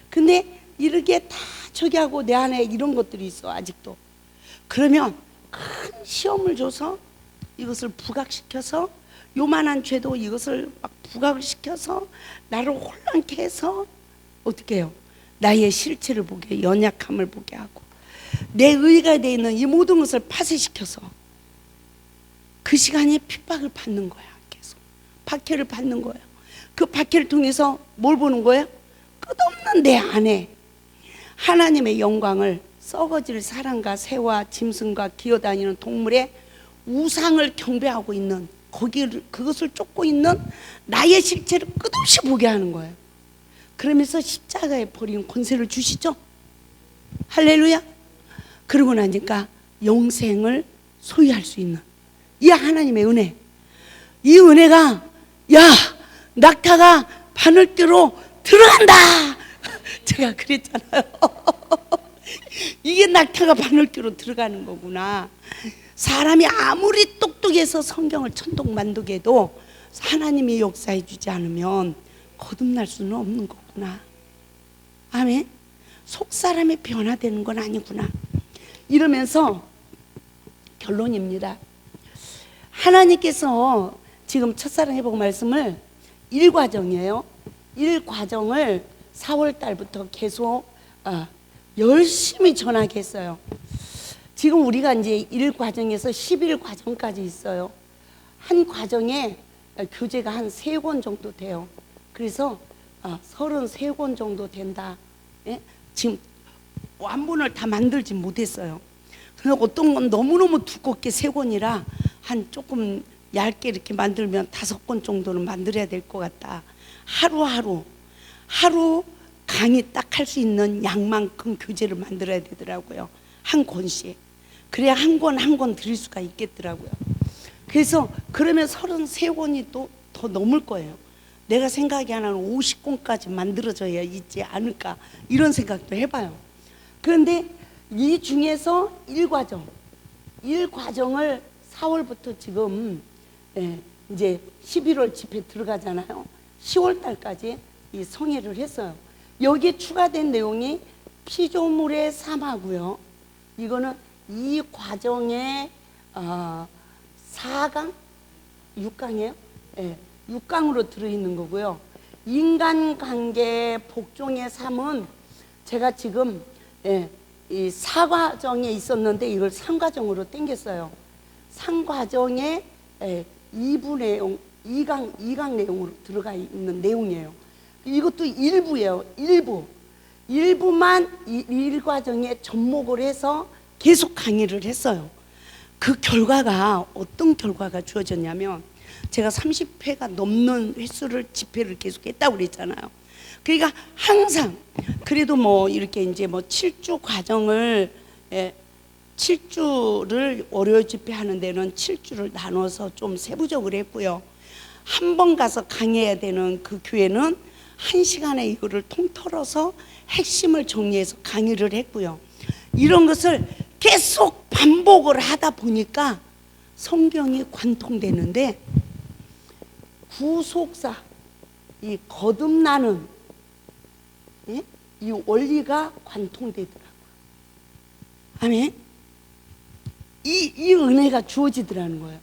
Speaker 1: 근데 이렇게 다 저기 하고 내 안에 이런 것들이 있어 아직도. 그러면 큰 시험을 줘서 이것을 부각시켜서 요만한 죄도 이것을 막 부각을 시켜서 나를 혼란케 해서 어떻게 해요? 나의 실체를 보게, 연약함을 보게 하고 내 의가 되어 있는 이 모든 것을 파쇄시켜서 그 시간에 핍박을 받는 거야. 계속 박해를 받는 거예요. 그 박해를 통해서 뭘 보는 거예요? 끝없는 내 안에 하나님의 영광을 썩어질 사람과 새와 짐승과 기어다니는 동물의 우상을 경배하고 있는 그것을 쫓고 있는 나의 실체를 끝없이 보게 하는 거예요. 그러면서 십자가에 버린 권세를 주시죠. 할렐루야. 그러고 나니까 영생을 소유할 수 있는 이 하나님의 은혜. 이 은혜가 야 낙타가 바늘귀로 들어간다. 제가 그랬잖아요. 이게 낙타가 바늘귀로 들어가는 거구나. 사람이 아무리 똑똑해서 성경을 천독만독 해도 하나님이 역사해 주지 않으면 거듭날 수는 없는 거구나. 아멘. 속사람이 변화되는 건 아니구나. 이러면서 결론입니다. 하나님께서 지금 첫사랑 회복 말씀을 1과정이에요. 1과정을 4월 달부터 계속 열심히 전하게 했어요. 지금 우리가 이제 1과정에서 11과정까지 있어요. 한 과정에 교재가 한 3권 정도 돼요. 그래서 33권 정도 된다. 예? 지금 완본을 다 만들지 못했어요. 그래서 어떤 건 너무너무 두껍게 3권이라 한 조금 얇게 이렇게 만들면 5권 정도는 만들어야 될 것 같다. 하루 강의 딱 할 수 있는 양만큼 교재를 만들어야 되더라고요. 한 권씩. 그래야 한 권 한 권 드릴 수가 있겠더라고요. 그래서 그러면 33권이 또 더 넘을 거예요. 내가 생각하기에는 50권까지 만들어져야 있지 않을까 이런 생각도 해봐요. 그런데 이 중에서 1과정을 4월부터 지금 이제 11월 집회 들어가잖아요. 10월 달까지 이 성회를 했어요. 여기에 추가된 내용이 피조물의 삶하고요. 이거는 이 과정의 4강? 6강이에요? 네, 6강으로 들어있는 거고요. 인간관계 복종의 삶은 제가 지금 이 4과정에 있었는데 이걸 3과정으로 땡겼어요. 3과정의 2부 내용, 2강 내용으로 들어가 있는 내용이에요. 이것도 일부예요. 일부만 1과정에 접목을 해서 계속 강의를 했어요. 그 결과가 어떤 결과가 주어졌냐면 제가 30회가 넘는 횟수를 집회를 계속 했다고 그랬잖아요. 그러니까 항상 그래도 뭐 이렇게 이제 뭐 7주 과정을 7주를 월요일 집회 하는 데는 7주를 나눠서 좀 세부적으로 했고요. 한 번 가서 강해야 되는 그 교회는 1시간에 이거를 통틀어서 핵심을 정리해서 강의를 했고요. 이런 것을 계속 반복을 하다 보니까 성경이 관통되는데 구속사, 이 거듭나는 이 원리가 관통되더라고요. 아멘. 이 은혜가 주어지더라는 거예요.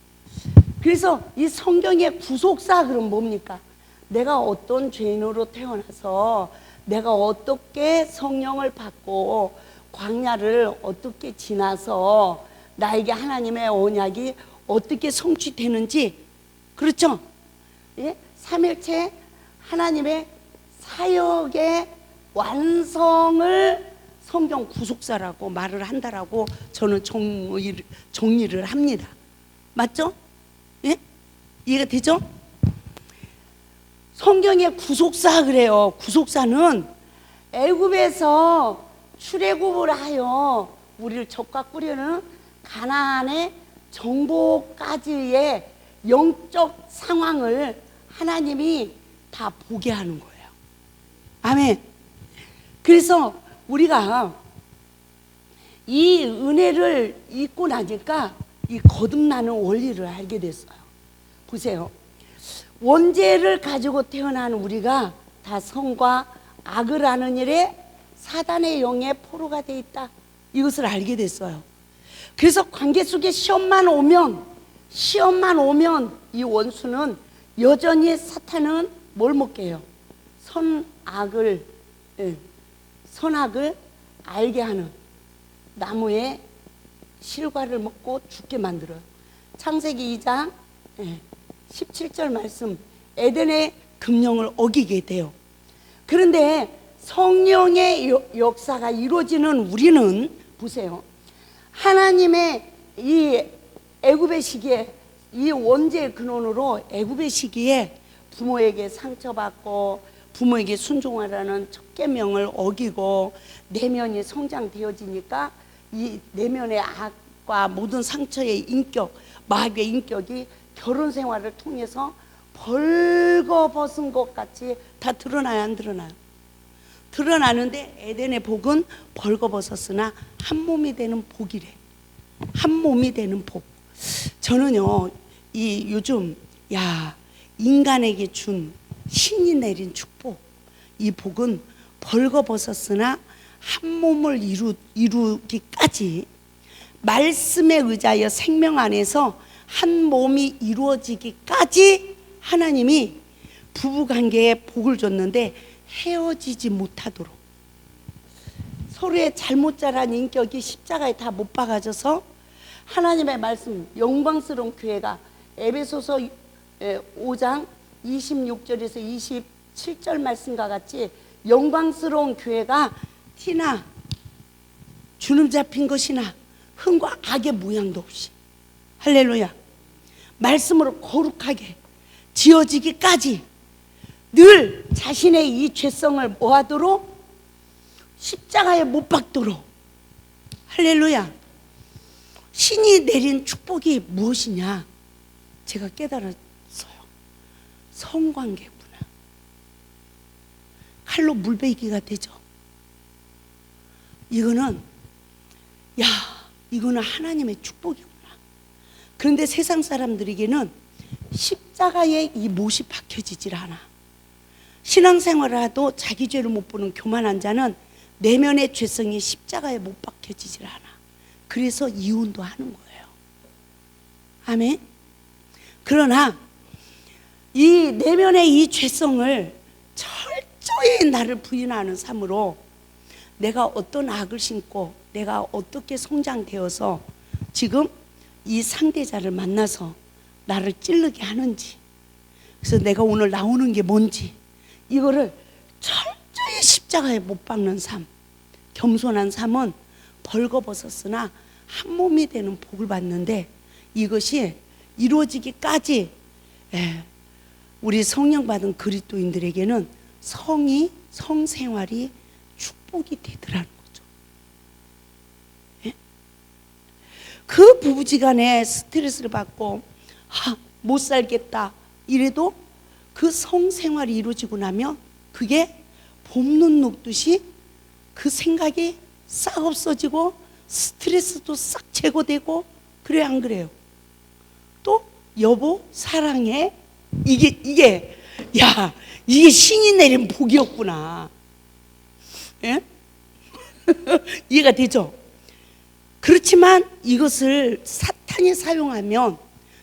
Speaker 1: 그래서 이 성경의 구속사 그럼 뭡니까? 내가 어떤 죄인으로 태어나서 내가 어떻게 성령을 받고 광야를 어떻게 지나서 나에게 하나님의 언약이 어떻게 성취되는지, 그렇죠? 예? 삼일체 하나님의 사역의 완성을 성경 구속사라고 말을 한다라고 저는 정리를 합니다. 맞죠? 예? 이해가 되죠? 성경의 구속사 그래요. 구속사는 애굽에서 출애굽을 하여 우리를 적과 꾸려는 가나안의 정복까지의 영적 상황을 하나님이 다 보게 하는 거예요. 아멘. 그래서 우리가 이 은혜를 잊고 나니까 이 거듭나는 원리를 알게 됐어요. 보세요. 원죄를 가지고 태어난 우리가 다 선과 악을 하는 일에 사단의 영에 포로가 돼 있다. 이것을 알게 됐어요. 그래서 관계 속에 시험만 오면 이 원수는 여전히 사탄은 뭘 먹게 해요? 선악을 알게 하는 나무의 실과를 먹고 죽게 만들어요. 창세기 2장 17절 말씀, 에덴의 금령을 어기게 돼요. 그런데 성령의 역사가 이루어지는 우리는 보세요. 하나님의 이 애굽의 시기에, 이 원죄의 근원으로 애굽의 시기에 부모에게 상처받고 부모에게 순종하라는 첫 계명을 어기고 내면이 성장되어지니까 이 내면의 악과 모든 상처의 인격, 마귀의 인격이 결혼 생활을 통해서 벌거벗은 것 같이 다 드러나요, 안 드러나요? 드러나는데 에덴의 복은 벌거벗었으나 한 몸이 되는 복이래. 한 몸이 되는 복. 저는요, 이 요즘 인간에게 준 신이 내린 축복, 이 복은 벌거벗었으나 한 몸을 이루기까지, 말씀에 의지하여 생명 안에서 한 몸이 이루어지기까지 하나님이 부부관계에 복을 줬는데 헤어지지 못하도록, 서로의 잘못 자란 인격이 십자가에 다 못 박아져서 하나님의 말씀, 영광스러운 교회가 에베소서 5장 26절에서 27절 말씀과 같이 영광스러운 교회가 티나 주름 잡힌 것이나 흠과 악의 모양도 없이, 할렐루야, 말씀으로 거룩하게 지어지기까지 늘 자신의 이 죄성을 뭐하도록? 십자가에 못 박도록. 할렐루야. 신이 내린 축복이 무엇이냐? 제가 깨달았어요. 성관계구나. 칼로 물베기가 되죠. 이거는 하나님의 축복이구나. 그런데 세상 사람들에게는 십자가에 이 못이 박혀지질 않아. 신앙생활을 해도 자기 죄를 못 보는 교만한 자는 내면의 죄성이 십자가에 못 박혀지질 않아. 그래서 이혼도 하는 거예요. 아멘. 그러나 이 내면의 이 죄성을 철저히 나를 부인하는 삶으로 내가 어떤 악을 심고 내가 어떻게 성장되어서 지금 이 상대자를 만나서 나를 찌르게 하는지, 그래서 내가 오늘 나오는 게 뭔지, 이거를 철저히 십자가에 못 박는 삶, 겸손한 삶은 벌거벗었으나 한 몸이 되는 복을 받는데, 이것이 이루어지기까지 우리 성령 받은 그리스도인들에게는 성생활이 축복이 되더라는 거죠. 그 부부지간에 스트레스를 받고 못 살겠다 이래도 그 성생활이 이루어지고 나면 그게 봄눈 녹듯이 그 생각이 싹 없어지고 스트레스도 싹 제거되고, 그래요, 안 그래요? 또 여보 사랑해, 이게 신이 내린 복이었구나. 예? 이해가 되죠? 그렇지만 이것을 사탄이 사용하면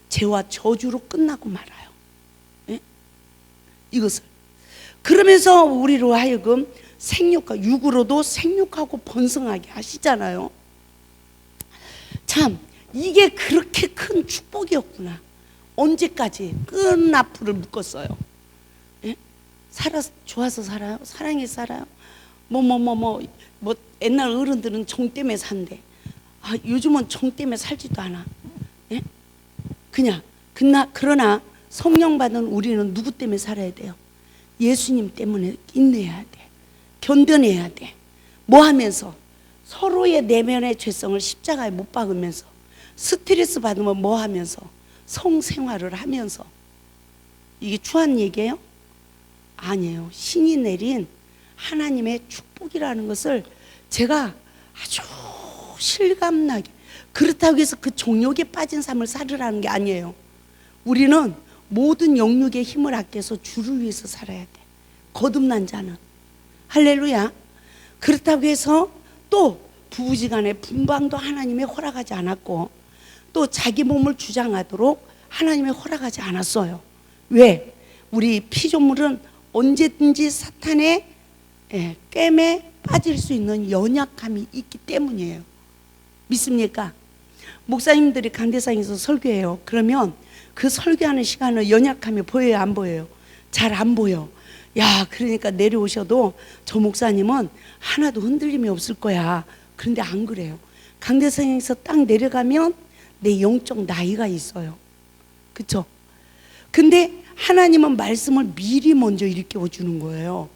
Speaker 1: 죄와 저주로 끝나고 말아요. 예? 이것을 그러면서 우리로 하여금 육으로도 생육하고 번성하게 하시잖아요. 참, 이게 그렇게 큰 축복이었구나. 언제까지 끈앞을 묶었어요. 예? 좋아서 살아요? 사랑해서 살아요? 옛날 어른들은 정 때문에 산대. 요즘은 정 때문에 살지도 않아. 예? 그러나 성령 받은 우리는 누구 때문에 살아야 돼요? 예수님 때문에 인내해야 돼. 견뎌내야 돼. 뭐 하면서? 서로의 내면의 죄성을 십자가에 못 박으면서, 스트레스 받으면 뭐 하면서? 성생활을 하면서. 이게 추한 얘기예요? 아니에요. 신이 내린 하나님의 축복이라는 것을 제가 아주 실감나게. 그렇다고 해서 그 종욕에 빠진 삶을 살으라는 게 아니에요. 우리는 모든 영육의 힘을 아껴서 주를 위해서 살아야 돼. 거듭난 자는. 할렐루야. 그렇다고 해서 또 부부지간에 분방도 하나님의 허락하지 않았고, 또 자기 몸을 주장하도록 하나님의 허락하지 않았어요. 왜? 우리 피조물은 언제든지 사탄의 꿰매 빠질 수 있는 연약함이 있기 때문이에요. 믿습니까? 목사님들이 강대상에서 설교해요. 그러면 그 설교하는 시간은 연약함이 보여요, 안 보여요? 잘 안 보여. 야, 그러니까 내려오셔도 저 목사님은 하나도 흔들림이 없을 거야. 그런데 안 그래요. 강대상에서 딱 내려가면 내 영적 나이가 있어요. 그쵸? 근데 하나님은 말씀을 미리 먼저 일깨워 주는 거예요.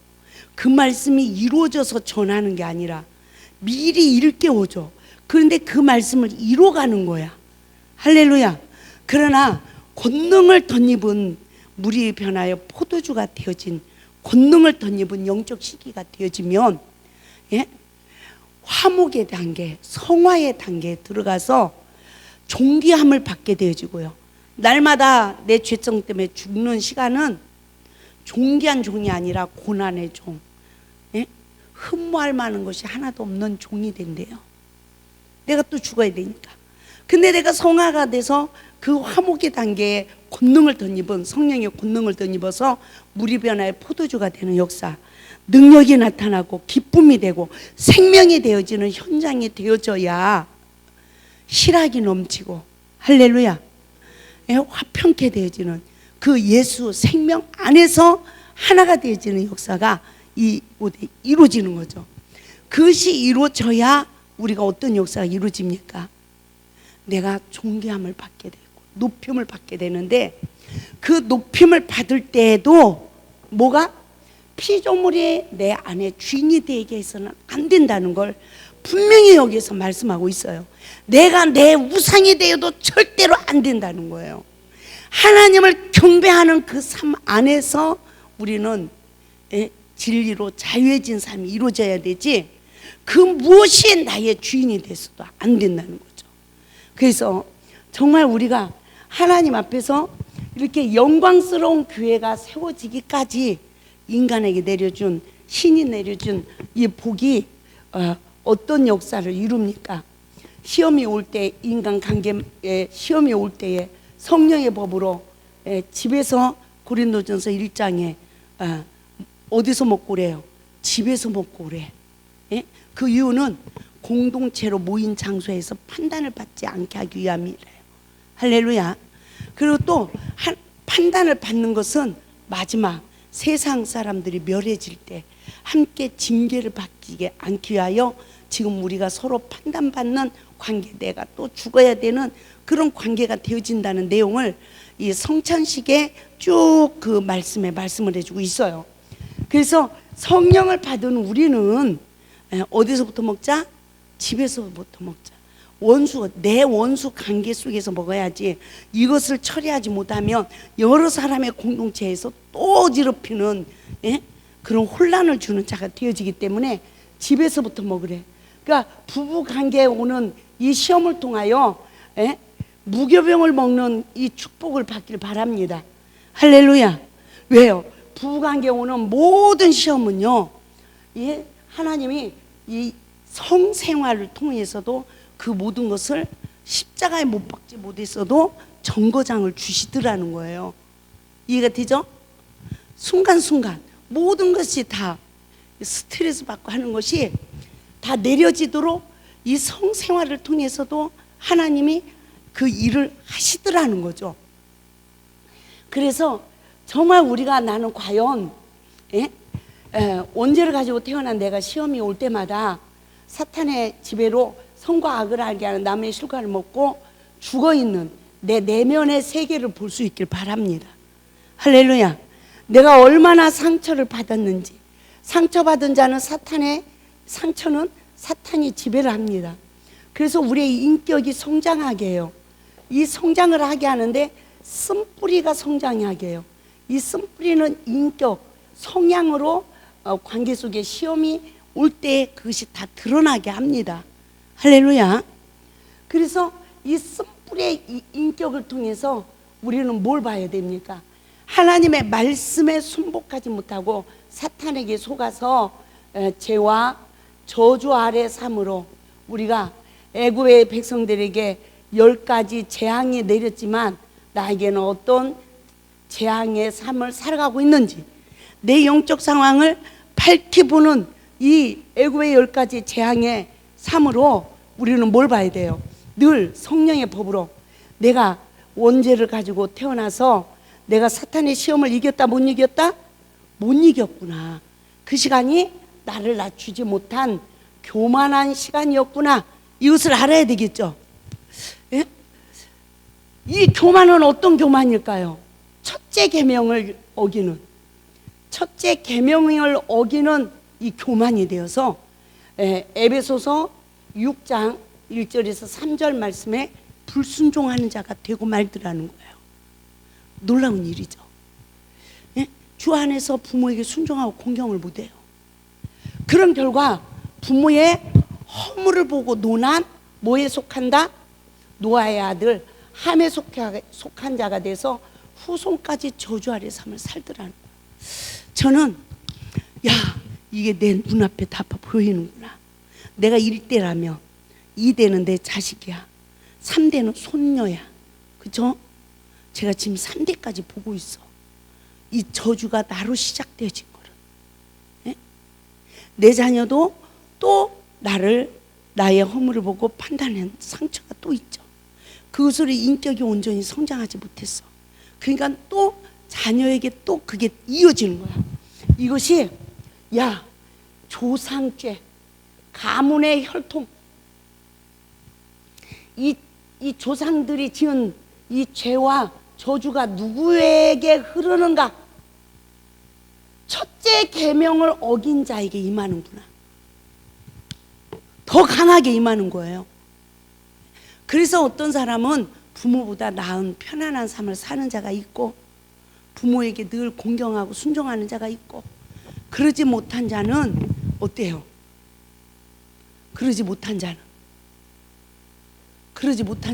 Speaker 1: 그 말씀이 이루어져서 전하는 게 아니라 미리 일깨워 줘. 그런데 그 말씀을 이뤄가는 거야. 할렐루야. 그러나 권능을 덧입은 물이 변하여 포도주가 되어진, 권능을 덧입은 영적 시기가 되어지면, 화목의 단계, 성화의 단계에 들어가서 존귀함을 받게 되어지고요. 날마다 내 죄성 때문에 죽는 시간은 존귀한 종이 아니라 고난의 종, 흠모할 만한 것이 하나도 없는 종이 된대요. 내가 또 죽어야 되니까. 근데 내가 성화가 돼서 그 화목의 단계에 권능을 덧입은, 성령의 권능을 덧입어서 물이 변화의 포도주가 되는 역사, 능력이 나타나고 기쁨이 되고 생명이 되어지는 현장이 되어져야 희락이 넘치고, 할렐루야, 화평케 되어지는 그 예수 생명 안에서 하나가 되어지는 역사가 이 곳에 이루어지는 거죠. 그것이 이루어져야 우리가 어떤 역사가 이루어집니까? 내가 존귀함을 받게 되고 높임을 받게 되는데, 그 높임을 받을 때에도 뭐가? 피조물이 내 안에 주인이 되게 해서는 안 된다는 걸 분명히 여기서 말씀하고 있어요. 내가 내 우상이 되어도 절대로 안 된다는 거예요. 하나님을 경배하는 그 삶 안에서 우리는 진리로 자유해진 삶이 이루어져야 되지, 그 무엇이 나의 주인이 돼서도 안 된다는 거죠. 그래서 정말 우리가 하나님 앞에서 이렇게 영광스러운 교회가 세워지기까지 인간에게 내려준, 신이 내려준 이 복이 어떤 역사를 이룹니까? 시험이 올 때, 인간관계에 시험이 올 때에 성령의 법으로 집에서, 고린도전서 1장에 어디서 먹고 그래요? 집에서 먹고 그래. 그 이유는 공동체로 모인 장소에서 판단을 받지 않게 하기 위함이래요. 할렐루야. 그리고 또 판단을 받는 것은 마지막 세상 사람들이 멸해질 때 함께 징계를 받지 않기 위하여 지금 우리가 서로 판단받는 관계, 내가 또 죽어야 되는 그런 관계가 되어진다는 내용을 이 성찬식에 쭉 그 말씀에 말씀을 해주고 있어요. 그래서 성령을 받은 우리는 어디서부터 먹자? 집에서부터 먹자. 원수, 내 원수 관계 속에서 먹어야지. 이것을 처리하지 못하면 여러 사람의 공동체에서 또 어지럽히는 그런 혼란을 주는 자가 되어지기 때문에 집에서부터 먹으래. 그러니까 부부 관계에 오는 이 시험을 통하여 무교병을 먹는 이 축복을 받길 바랍니다. 할렐루야. 왜요? 부부 관계에 오는 모든 시험은요, 하나님이 이 성생활을 통해서도 그 모든 것을 십자가에 못 박지 못했어도 정거장을 주시더라는 거예요. 이해가 되죠? 순간순간 모든 것이 다 스트레스 받고 하는 것이 다 내려지도록 이 성생활을 통해서도 하나님이 그 일을 하시더라는 거죠. 그래서 정말 우리가, 나는 과연 원죄를 가지고 태어난 내가 시험이 올 때마다 사탄의 지배로 선과 악을 알게 하는 남의 실과를 먹고 죽어있는 내 내면의 세계를 볼 수 있길 바랍니다. 할렐루야. 내가 얼마나 상처를 받았는지. 상처받은 자는 상처는 사탄이 지배를 합니다. 그래서 우리의 인격이 성장하게 해요. 이 성장을 하게 하는데 쓴뿌리가 성장하게 해요. 이 쓴뿌리는 인격, 성향으로 관계 속에 시험이 올 때 그것이 다 드러나게 합니다. 할렐루야. 그래서 이 쓴뿌리의 이 인격을 통해서 우리는 뭘 봐야 됩니까? 하나님의 말씀에 순복하지 못하고 사탄에게 속아서 죄와 저주 아래 삶으로 우리가 애굽의 백성들에게 10가지 재앙이 내렸지만 나에게는 어떤 재앙의 삶을 살아가고 있는지, 내 영적 상황을 밝히 보는 이 애굽의 10가지 재앙의 삶으로 우리는 뭘 봐야 돼요? 늘 성령의 법으로 내가 원죄를 가지고 태어나서 내가 사탄의 시험을 이겼다 못 이겼다? 못 이겼구나. 그 시간이 나를 낮추지 못한 교만한 시간이었구나. 이것을 알아야 되겠죠. 예? 이 교만은 어떤 교만일까요? 첫째 계명을 어기는, 첫째 계명을 어기는 이 교만이 되어서 에베소서 6장 1절에서 3절 말씀에 불순종하는 자가 되고 말더라는 거예요. 놀라운 일이죠. 예? 주 안에서 부모에게 순종하고 공경을 못해요. 그런 결과 부모의 허물을 보고 노난 뭐에 속한다? 노아의 아들 함에 속한 자가 돼서 후손까지 저주 아래 삶을 살더라는 거예요. 저는 야, 이게 내 눈앞에 다 보이는구나. 내가 1대라면 2대는 내 자식이야, 3대는 손녀야. 그죠? 제가 지금 3대까지 보고 있어. 이 저주가 나로 시작되어진 거를. 예? 내 자녀도 또 나의 허물을 보고 판단한 상처가 또 있죠. 그것으로 인격이 온전히 성장하지 못했어. 그러니까 또 자녀에게 또 그게 이어지는 거야. 이것이 조상죄, 가문의 혈통, 이 조상들이 지은 이 죄와 저주가 누구에게 흐르는가? 첫째 계명을 어긴 자에게 임하는구나. 더 강하게 임하는 거예요. 그래서 어떤 사람은 부모보다 나은 편안한 삶을 사는 자가 있고, 부모에게 늘 공경하고 순종하는 자가 있고, 그러지 못한 자는 어때요? 그러지 못한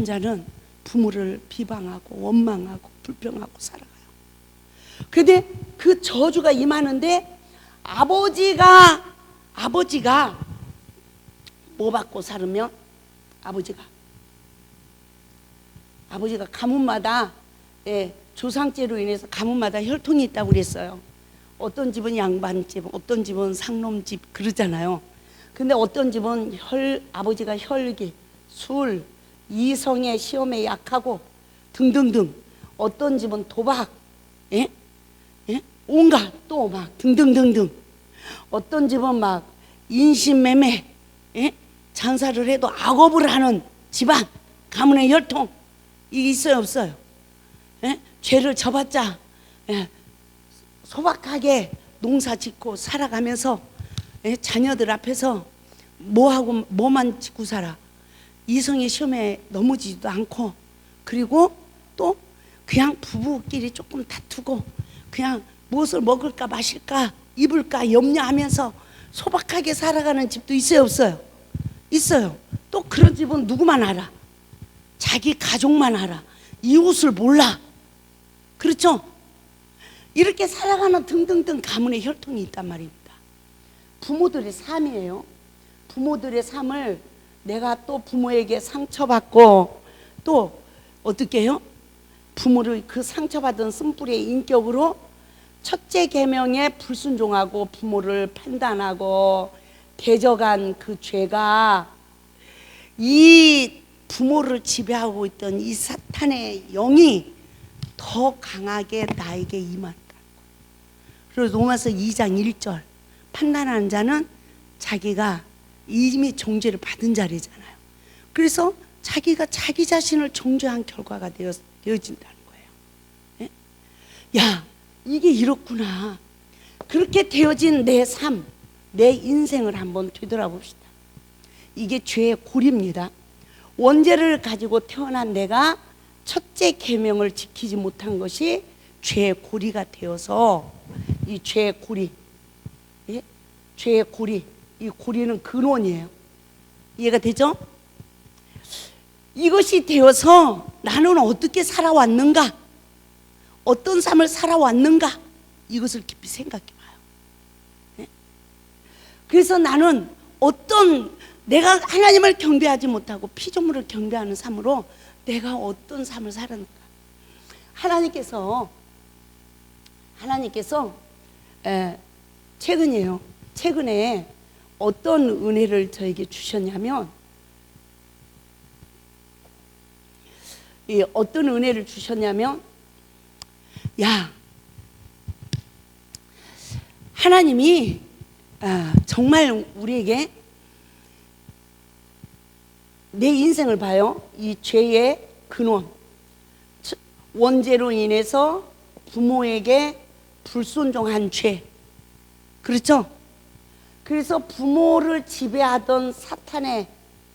Speaker 1: 자는 부모를 비방하고 원망하고 불평하고 살아가요. 그런데 그 저주가 임하는데 아버지가 뭐 받고 살으면 아버지가 가문마다 조상죄로 인해서 가문마다 혈통이 있다고 그랬어요. 어떤 집은 양반집, 어떤 집은 상놈집 그러잖아요. 근데 어떤 집은 아버지가 혈기, 술, 이성의 시험에 약하고 등등등, 어떤 집은 도박, 온갖 또 막 등등등등, 어떤 집은 막 인신매매, 장사를 해도 악업을 하는 집안, 가문의 혈통, 이게 있어요 없어요? 죄를 져봤자 소박하게 농사 짓고 살아가면서 자녀들 앞에서 뭐만 짓고 살아. 이성의 시험에 넘어지지도 않고, 그리고 또 그냥 부부끼리 조금 다투고 그냥 무엇을 먹을까 마실까 입을까 염려하면서 소박하게 살아가는 집도 있어요 없어요? 있어요. 또 그런 집은 누구만 알아? 자기 가족만 알아. 이웃을 몰라. 그렇죠? 이렇게 살아가는 등등등 가문의 혈통이 있단 말입니다. 부모들의 삶이에요. 부모들의 삶을 내가 또 부모에게 상처받고 또 어떻게 해요? 부모를 그 상처받은 쓴뿌리의 인격으로 첫째 계명에 불순종하고 부모를 판단하고 대적한 그 죄가 이 부모를 지배하고 있던 이 사탄의 영이 더 강하게 나에게 임한다. 그래서 로마서 2장 1절, 판단하는 자는 자기가 이미 정죄를 받은 자리잖아요. 그래서 자기가 자기 자신을 정죄한 결과가 되어진다는 거예요. 야, 이게 이렇구나. 그렇게 되어진 내 삶, 내 인생을 한번 되돌아봅시다. 이게 죄의 고리입니다. 원죄를 가지고 태어난 내가 첫째 계명을 지키지 못한 것이 죄의 고리가 되어서, 이 죄의 고리, 죄의 고리, 이 고리는 근원이에요. 이해가 되죠? 이것이 되어서 나는 어떻게 살아왔는가, 어떤 삶을 살아왔는가, 이것을 깊이 생각해 봐요. 네? 그래서 나는 내가 하나님을 경배하지 못하고 피조물을 경배하는 삶으로 내가 어떤 삶을 살았는가. 하나님께서 최근에 어떤 은혜를 저에게 주셨냐면, 어떤 은혜를 주셨냐면, 하나님이 정말 우리에게 내 인생을 봐요. 이 죄의 근원, 원죄로 인해서 부모에게 불순종한 죄, 그렇죠? 그래서 부모를 지배하던 사탄의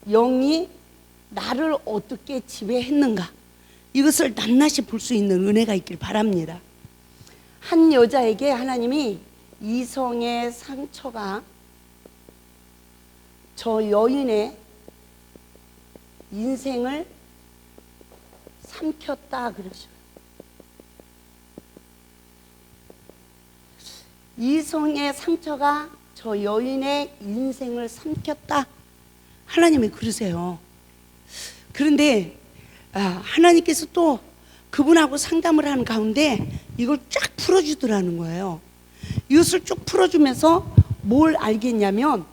Speaker 1: 영이 나를 어떻게 지배했는가, 이것을 낱낱이 볼 수 있는 은혜가 있길 바랍니다. 한 여자에게 하나님이 이성의 상처가 저 여인의 인생을 삼켰다 그러죠. 이성의 상처가 저 여인의 인생을 삼켰다, 하나님이 그러세요. 그런데 하나님께서 또 그분하고 상담을 하는 가운데 이걸 쫙 풀어주더라는 거예요. 이것을 쭉 풀어주면서 뭘 알겠냐면,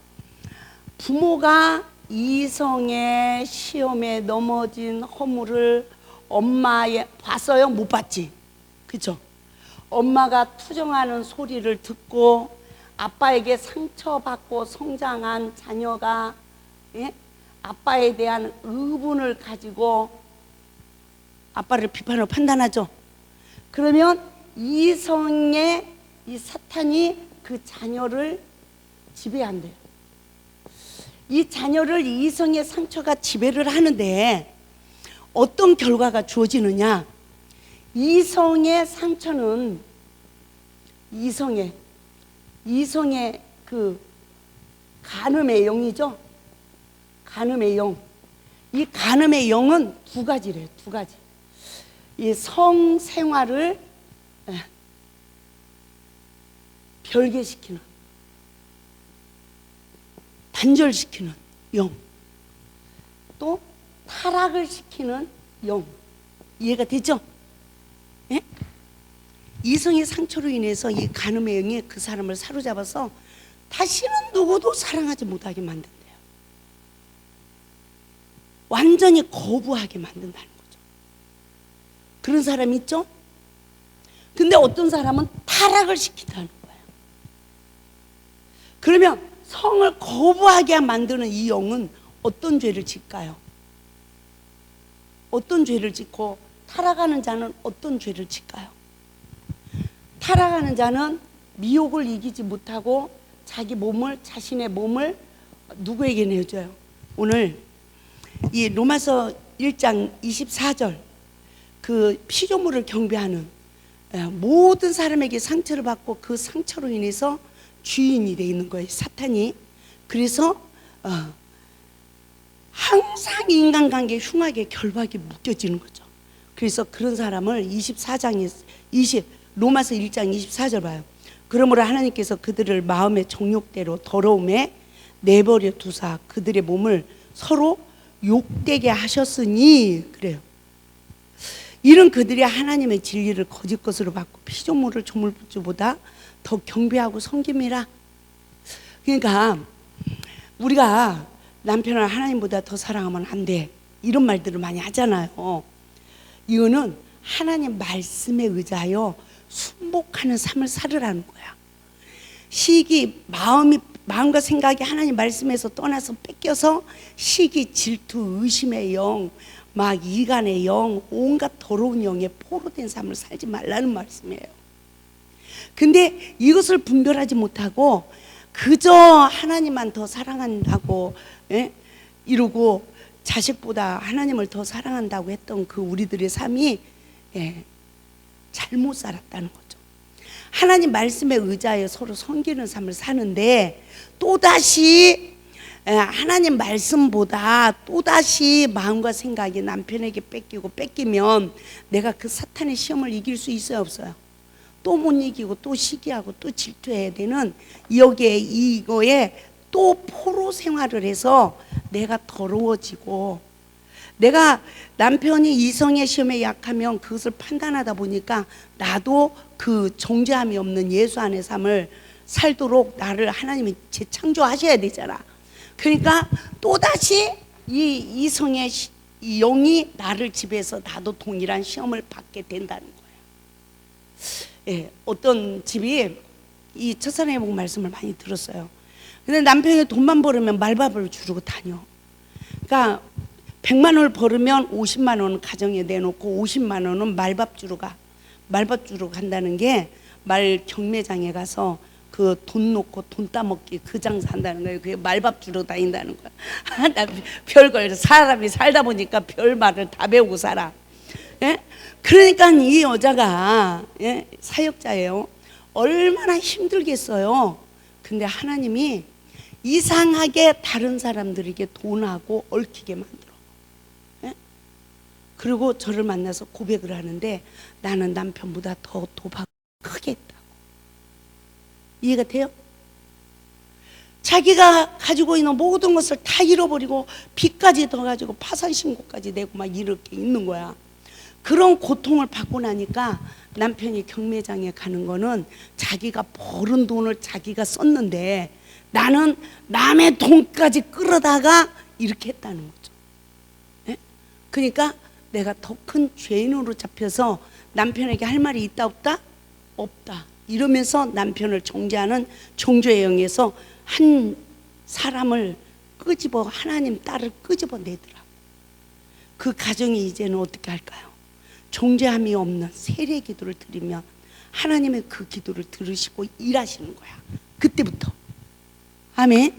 Speaker 1: 부모가 이성의 시험에 넘어진 허물을 엄마의 봤어요? 못 봤지? 그죠? 엄마가 투정하는 소리를 듣고 아빠에게 상처받고 성장한 자녀가 아빠에 대한 의분을 가지고 아빠를 비판하고 판단하죠. 그러면 이성의 이 사탄이 그 자녀를 지배한대요. 이 자녀를 이성의 상처가 지배를 하는데 어떤 결과가 주어지느냐? 이성의 상처는 이성의 그 간음의 영이죠. 간음의 영. 이 간음의 영은 두 가지래요. 두 가지. 이 성생활을 별개시키는, 단절시키는 영, 또 타락을 시키는 영. 이해가 되죠? 예? 이성의 상처로 인해서 이 간음의 영이 그 사람을 사로잡아서 다시는 누구도 사랑하지 못하게 만든대요. 완전히 거부하게 만든다는 거죠. 그런 사람 있죠? 근데 어떤 사람은 타락을 시킨다는 거예요. 그러면 성을 거부하게 만드는 이 영은 어떤 죄를 짓까요? 어떤 죄를 짓고 타락하는 자는 어떤 죄를 짓까요? 타락하는 자는 미혹을 이기지 못하고 자신의 몸을 누구에게 내줘요? 오늘 이 로마서 1장 24절, 그 피조물을 경배하는 모든 사람에게 상처를 받고 그 상처로 인해서 주인이 되어 있는 거예요, 사탄이. 그래서 항상 인간관계에 흉하게 결박이 묶여지는 거죠. 그래서 그런 사람을 24장에 로마서 1장 24절 봐요. 그러므로 하나님께서 그들을 마음의 정욕대로 더러움에 내버려 두사 그들의 몸을 서로 욕되게 하셨으니, 그래요. 이런 그들이 하나님의 진리를 거짓 것으로 받고 피조물을 조물주보다 더 경배하고 섬김이라. 그러니까 우리가 남편을 하나님보다 더 사랑하면 안 돼, 이런 말들을 많이 하잖아요. 이거는 하나님 말씀에 의지하여 순복하는 삶을 살으라는 거야. 마음과 생각이 하나님 말씀에서 떠나서 뺏겨서 시기, 질투, 의심의 영, 막 이간의 영, 온갖 더러운 영에 포로된 삶을 살지 말라는 말씀이에요. 근데 이것을 분별하지 못하고 그저 하나님만 더 사랑한다고 이러고 자식보다 하나님을 더 사랑한다고 했던 그 우리들의 삶이 잘못 살았다는 거죠. 하나님 말씀에 의지하여 서로 섬기는 삶을 사는데 또다시 하나님 말씀보다 또다시 마음과 생각이 남편에게 뺏기면 내가 그 사탄의 시험을 이길 수 있어요, 없어요? 또 못 이기고 또 시기하고 또 질투해야 되는 여기에 이거에 또 포로 생활을 해서 내가 더러워지고, 내가 남편이 이성의 시험에 약하면 그것을 판단하다 보니까 나도 그 정죄함이 없는 예수 안의 삶을 살도록 나를 하나님이 재창조하셔야 되잖아. 그러니까 또다시 이 이성의 이 영이 나를 지배해서 나도 동일한 시험을 받게 된다는 거예요. 예, 어떤 집이 이 첫사랑의 복 말씀을 많이 들었어요. 근데 남편이 돈만 벌으면 말밥을 주르고 다녀. 그러니까 100만 원을 벌으면 50만 원은 가정에 내놓고 50만 원은 말밥 주러 가. 말밥 주러 간다는 게 말 경매장에 가서 그 돈 놓고 돈 따먹기 그 장사 한다는 거예요. 그게 말밥 주러 다닌다는 거야. 나 별걸, 사람이 살다 보니까 별 말을 다 배우고 살아. 예? 그러니까 이 여자가, 예? 사역자예요. 얼마나 힘들겠어요. 근데 하나님이 이상하게 다른 사람들에게 돈하고 얽히게 만들어. 예? 그리고 저를 만나서 고백을 하는데 나는 남편보다 더 도박 크게 했다고. 이해가 돼요? 자기가 가지고 있는 모든 것을 다 잃어버리고 빚까지 더 가지고 파산 신고까지 내고 막 이렇게 있는 거야. 그런 고통을 받고 나니까 남편이 경매장에 가는 거는 자기가 벌은 돈을 자기가 썼는데 나는 남의 돈까지 끌어다가 이렇게 했다는 거죠. 네? 그러니까 내가 더 큰 죄인으로 잡혀서 남편에게 할 말이 있다 없다? 없다. 이러면서 남편을 정죄하는 정죄의 영에서 한 사람을 끄집어, 하나님 딸을 끄집어 내더라고. 그 가정이 이제는 어떻게 할까요? 정죄함이 없는 세례 기도를 드리면 하나님의 그 기도를 들으시고 일하시는 거야. 그때부터. 아멘.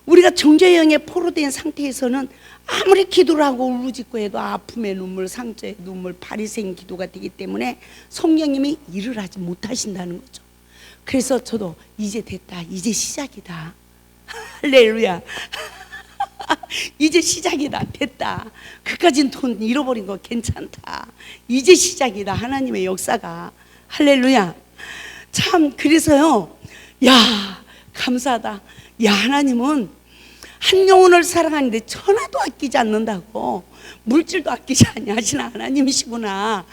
Speaker 1: 우리가 정죄의 영에 포로된 상태에서는 아무리 기도를 하고 울부짖고 해도 아픔의 눈물, 상처의 눈물, 바리새인 기도가 되기 때문에 성령님이 일을 하지 못하신다는 거죠. 그래서 저도 이제 됐다, 이제 시작이다, 할렐루야. 이제 시작이다, 됐다, 그까진 돈 잃어버린 거 괜찮다, 이제 시작이다, 하나님의 역사가. 할렐루야. 참 그래서요, 야 감사하다. 야 하나님은 한 영혼을 사랑하는데 천하도 아끼지 않는다고, 물질도 아끼지 아니하시는 하나님이시구나.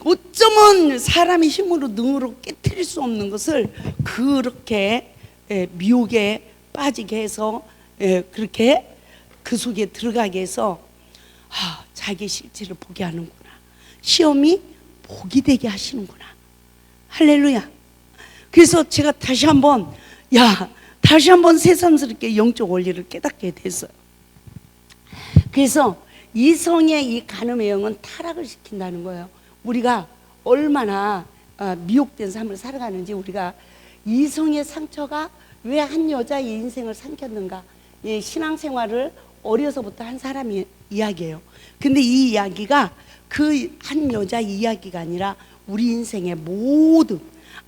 Speaker 1: 어쩌면 사람의 힘으로 능으로 깨트릴 수 없는 것을 그렇게 미혹에 빠지게 해서 그렇게 그 속에 들어가게 해서 자기 실체를 보게 하는구나. 시험이 복이 되게 하시는구나. 할렐루야. 그래서 제가 다시 한번 새삼스럽게 영적 원리를 깨닫게 됐어요. 그래서 이성의 이 간음의 영은 타락을 시킨다는 거예요. 우리가 얼마나 미혹된 삶을 살아가는지, 우리가 이성의 상처가 왜 한 여자의 인생을 삼켰는가, 신앙생활을 어려서부터 한 사람이 이야기예요. 근데 이 이야기가 그 한 여자 이야기가 아니라 우리 인생의 모든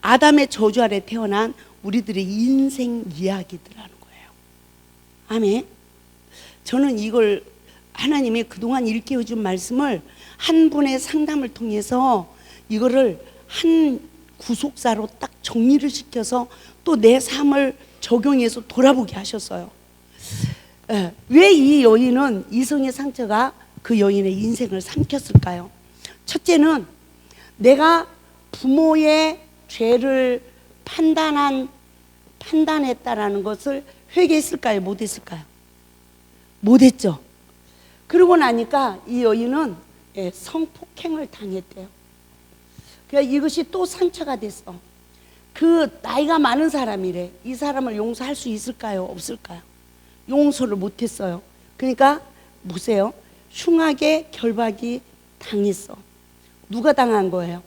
Speaker 1: 아담의 저주 아래 태어난 우리들의 인생 이야기들라는 거예요. 아멘. 저는 이걸 하나님이 그동안 일깨워 준 말씀을 한 분의 상담을 통해서 이거를 한 구속사로 딱 정리를 시켜서 또 내 삶을 적용해서 돌아보게 하셨어요. 왜 이 여인은 이성의 상처가 그 여인의 인생을 삼켰을까요? 첫째는 내가 부모의 죄를 판단했다라는 것을 회개했을까요? 못했을까요? 못했죠. 그러고 나니까 이 여인은 성폭행을 당했대요. 그러니까 이것이 또 상처가 됐어. 그 나이가 많은 사람이래. 이 사람을 용서할 수 있을까요? 없을까요? 용서를 못했어요. 그러니까 보세요. 흉하게 결박이 당했어. 누가 당한 거예요?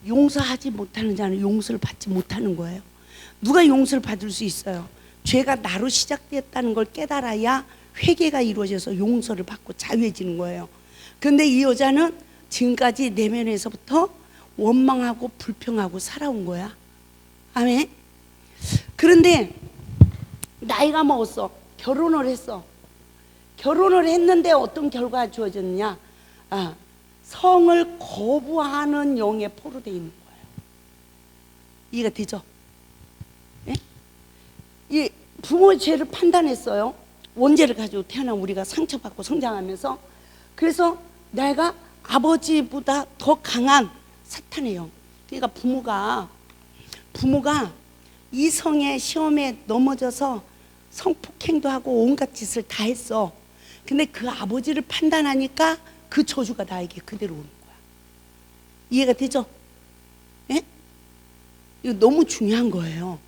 Speaker 1: 용서하지 못하는 자는 용서를 받지 못하는 거예요. 누가 용서를 받을 수 있어요? 죄가 나로 시작됐다는 걸 깨달아야 회개가 이루어져서 용서를 받고 자유해지는 거예요. 근데 이 여자는 지금까지 내면에서부터 원망하고 불평하고 살아온 거야. 아멘. 그런데 나이가 먹었어. 결혼을 했어. 결혼을 했는데 어떤 결과가 주어졌느냐? 성을 거부하는 영에 포로되어 있는 거예요. 이해가 되죠? 예? 이 부모의 죄를 판단했어요. 원죄를 가지고 태어난 우리가 상처받고 성장하면서. 그래서 내가 아버지보다 더 강한 사탄의 영. 그러니까 부모가 이성의 시험에 넘어져서 성폭행도 하고 온갖 짓을 다 했어. 근데 그 아버지를 판단하니까 그 저주가 나에게 그대로 오는 거야. 이해가 되죠? 예? 이거 너무 중요한 거예요.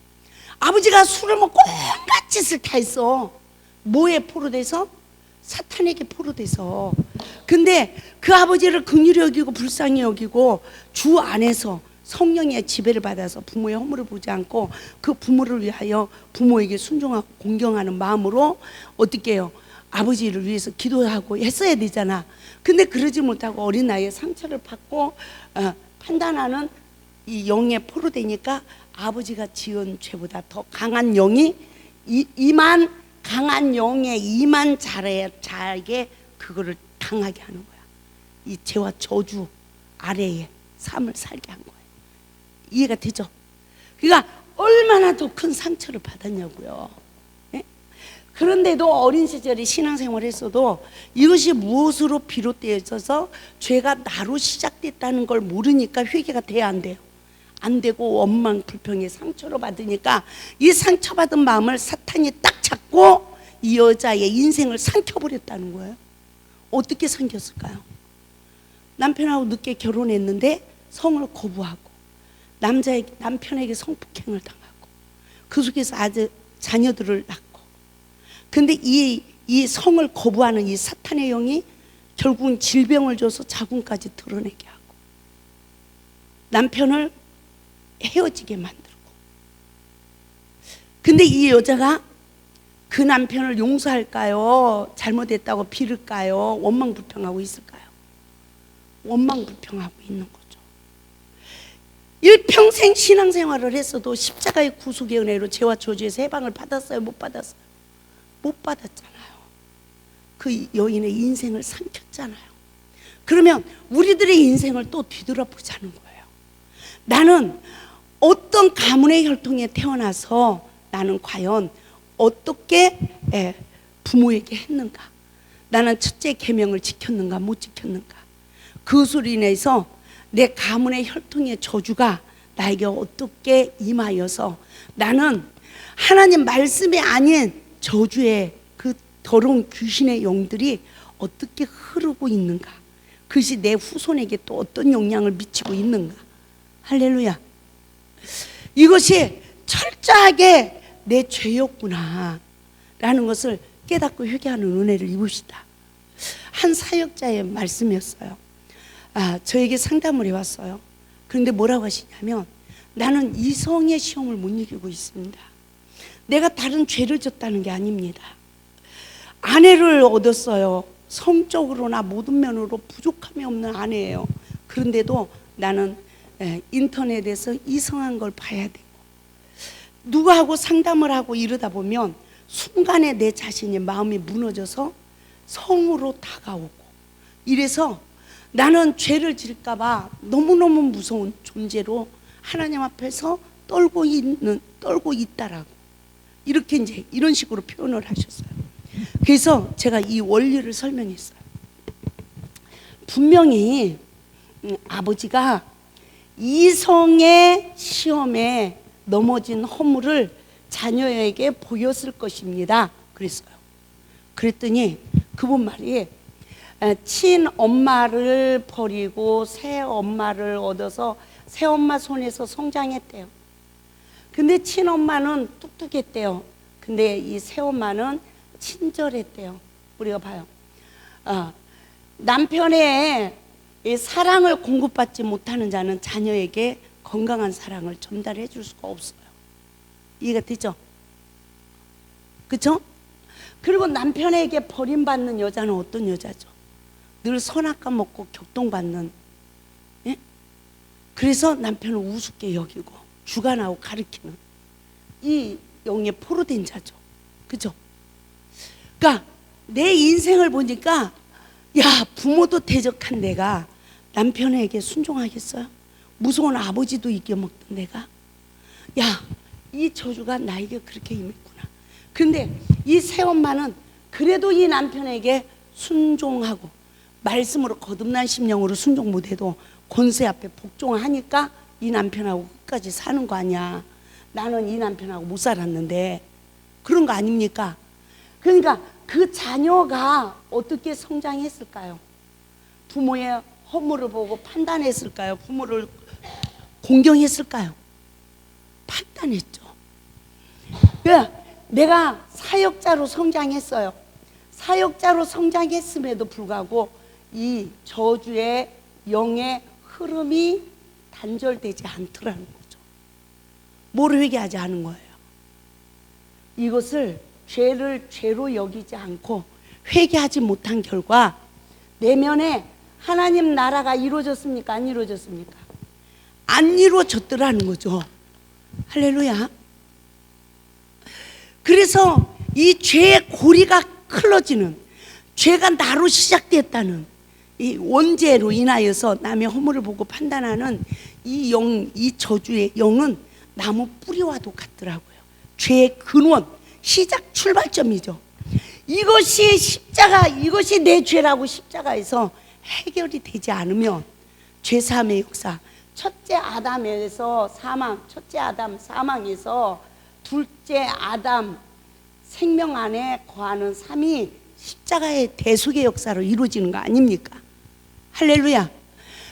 Speaker 1: 아버지가 술을 먹고 온갖 짓을 다 했어. 뭐에 포로돼서? 사탄에게 포로돼서. 근데 그 아버지를 긍휼히 여기고 불쌍히 여기고 주 안에서 성령의 지배를 받아서 부모의 허물을 보지 않고 그 부모를 위하여 부모에게 순종하고 공경하는 마음으로 어떻게 해요? 아버지를 위해서 기도하고 했어야 되잖아. 근데 그러지 못하고 어린 나이에 상처를 받고 판단하는 이 영에 포로되니까 아버지가 지은 죄보다 더 강한 영이 강한 영에 임한 자에게 그거를 당하게 하는 거야. 이 죄와 저주 아래에 삶을 살게 한 거야. 이해가 되죠? 그러니까 얼마나 더 큰 상처를 받았냐고요. 예? 그런데도 어린 시절에 신앙생활을 했어도 이것이 무엇으로 비롯되어져서 죄가 나로 시작됐다는 걸 모르니까 회개가 돼야 안 돼요. 안 되고 원망 불평의 상처로 받으니까 이 상처받은 마음을 사탄이 딱 잡고 이 여자의 인생을 삼켜버렸다는 거예요. 어떻게 삼켰을까요? 남편하고 늦게 결혼했는데 성을 거부하고 남편에게 성폭행을 당하고 그 속에서 아주 자녀들을 낳고. 근데 이 성을 거부하는 이 사탄의 영이 결국은 질병을 줘서 자궁까지 드러내게 하고 남편을 헤어지게 만들고. 근데 이 여자가 그 남편을 용서할까요? 잘못했다고 빌을까요? 원망불평하고 있을까요? 원망불평하고 있는 거죠. 일평생 신앙생활을 했어도 십자가의 구속의 은혜로 죄와 저주에서 해방을 받았어요? 못 받았어요? 못 받았잖아요. 그 여인의 인생을 삼켰잖아요. 그러면 우리들의 인생을 또 뒤돌아보자는 거예요. 나는 어떤 가문의 혈통에 태어나서 나는 과연 어떻게 부모에게 했는가? 나는 첫째 계명을 지켰는가 못 지켰는가? 그것으로 인해서 내 가문의 혈통의 저주가 나에게 어떻게 임하여서 나는 하나님 말씀이 아닌 저주의 그 더러운 귀신의 영들이 어떻게 흐르고 있는가? 그것이 내 후손에게 또 어떤 영향을 미치고 있는가? 할렐루야. 이것이 철저하게 내 죄였구나 라는 것을 깨닫고 회개하는 은혜를 입읍시다. 한 사역자의 말씀이었어요. 저에게 상담을 해왔어요. 그런데 뭐라고 하시냐면 나는 이성의 시험을 못 이기고 있습니다. 내가 다른 죄를 졌다는 게 아닙니다. 아내를 얻었어요. 성적으로나 모든 면으로 부족함이 없는 아내예요. 그런데도 나는 인터넷에서 이성한 걸 봐야 되고 누구하고 상담을 하고 이러다 보면 순간에 내 자신의 마음이 무너져서 성으로 다가오고 이래서 나는 죄를 질까 봐 너무너무 무서운 존재로 하나님 앞에서 떨고 있다라고 이렇게 이제 이런 식으로 표현을 하셨어요. 그래서 제가 이 원리를 설명했어요. 분명히 아버지가 이성의 시험에 넘어진 허물을 자녀에게 보였을 것입니다. 그랬어요. 그랬더니 그분 말이 친엄마를 버리고 새엄마를 얻어서 새엄마 손에서 성장했대요. 근데 친엄마는 똑똑했대요. 근데 이 새엄마는 친절했대요. 우리가 봐요. 남편의 사랑을 공급받지 못하는 자는 자녀에게 건강한 사랑을 전달해 줄 수가 없어요. 이해가 되죠? 그렇죠? 그리고 남편에게 버림받는 여자는 어떤 여자죠? 늘 선악과 먹고 격동받는. 예? 그래서 남편을 우습게 여기고 주관하고 가리키는 이 영에 포로된 자죠. 그죠? 그러니까 내 인생을 보니까 야, 부모도 대적한 내가 남편에게 순종하겠어요? 무서운 아버지도 이겨먹던 내가, 야, 이 저주가 나에게 그렇게 임했구나. 그런데 이 새엄마는 그래도 이 남편에게 순종하고 말씀으로 거듭난 심령으로 순종 못해도 권세 앞에 복종하니까 이 남편하고 끝까지 사는 거 아니야. 나는 이 남편하고 못 살았는데. 그런 거 아닙니까? 그러니까 그 자녀가 어떻게 성장했을까요? 부모의 허물을 보고 판단했을까요? 부모를 공경했을까요? 판단했죠. 내가 사역자로 성장했어요. 사역자로 성장했음에도 불구하고 이 저주의 영의 흐름이 단절되지 않더라는 거죠. 뭘 회개하지 않은 거예요? 이것을 죄를 죄로 여기지 않고 회개하지 못한 결과 내면에 하나님 나라가 이루어졌습니까? 안 이루어졌습니까? 안 이루어졌더라는 거죠. 할렐루야. 그래서 이 죄의 고리가 클러지는, 죄가 나로 시작됐다는 이 원죄로 인하여서 남의 허물을 보고 판단하는 이 영, 이 저주의 영은 나무 뿌리와도 같더라고요. 죄의 근원, 시작 출발점이죠. 이것이 십자가, 이것이 내 죄라고 십자가에서 해결이 되지 않으면 죄사함의 역사, 첫째 아담에서 사망, 첫째 아담 사망에서 둘째 아담 생명 안에 거하는 삶이 십자가의 대속의 역사로 이루어지는 거 아닙니까? 할렐루야.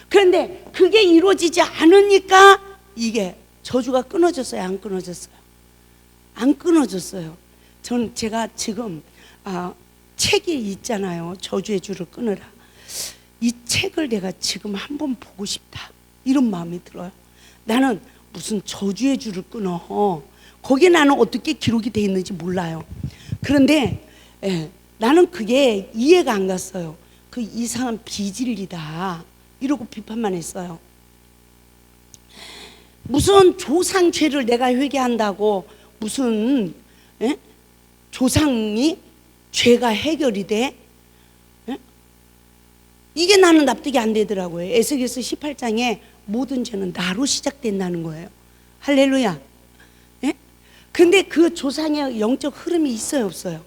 Speaker 1: 그런데 그게 이루어지지 않으니까 이게 저주가 끊어졌어요? 안 끊어졌어요? 안 끊어졌어요. 제가 지금 책이 있잖아요. 저주의 줄을 끊으라. 이 책을 내가 지금 한번 보고 싶다, 이런 마음이 들어요. 나는 무슨 저주의 줄을 끊어. 거기에 나는 어떻게 기록이 되어 있는지 몰라요. 그런데 나는 그게 이해가 안 갔어요. 그 이상한 비진리다 이러고 비판만 했어요. 무슨 조상 죄를 내가 회개한다고 무슨 조상이 죄가 해결이 돼? 이게 나는 납득이 안 되더라고요. 에스겔서 18장에 모든 죄는 나로 시작된다는 거예요. 할렐루야. 근데 그 조상의 영적 흐름이 있어요, 없어요?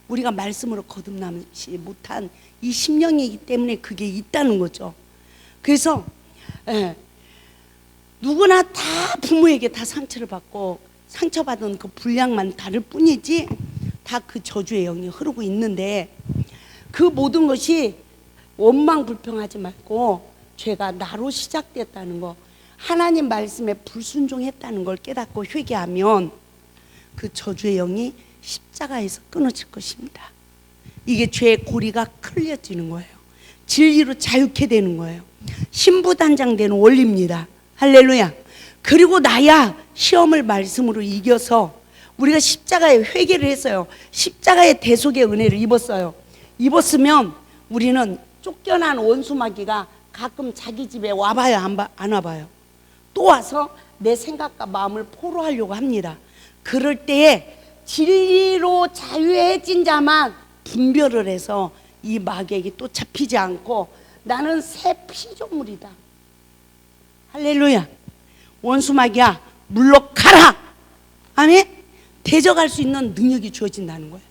Speaker 1: 우리가 말씀으로 거듭나지 못한 이 심령이기 때문에 그게 있다는 거죠. 그래서 누구나 다 부모에게 다 상처를 받고 상처받은 그 분량만 다를 뿐이지 다 그 저주의 영이 흐르고 있는데, 그 모든 것이 원망 불평하지 말고 죄가 나로 시작됐다는 거, 하나님 말씀에 불순종했다는 걸 깨닫고 회개하면 그 저주의 영이 십자가에서 끊어질 것입니다. 이게 죄의 고리가 클려지는 거예요. 진리로 자유케 되는 거예요. 신부단장되는 원리입니다. 할렐루야. 그리고 나야 시험을 말씀으로 이겨서 우리가 십자가에 회개를 했어요. 십자가의 대속의 은혜를 입었어요. 입었으면 우리는 쫓겨난 원수마귀가 가끔 자기 집에 와봐요, 안 와봐요? 또 와서 내 생각과 마음을 포로하려고 합니다. 그럴 때에 진리로 자유해진 자만 분별을 해서 이 마귀에게 또 잡히지 않고 나는 새 피조물이다. 할렐루야. 원수마귀야, 물러가라. 아멘. 대적할 수 있는 능력이 주어진다는 거예요.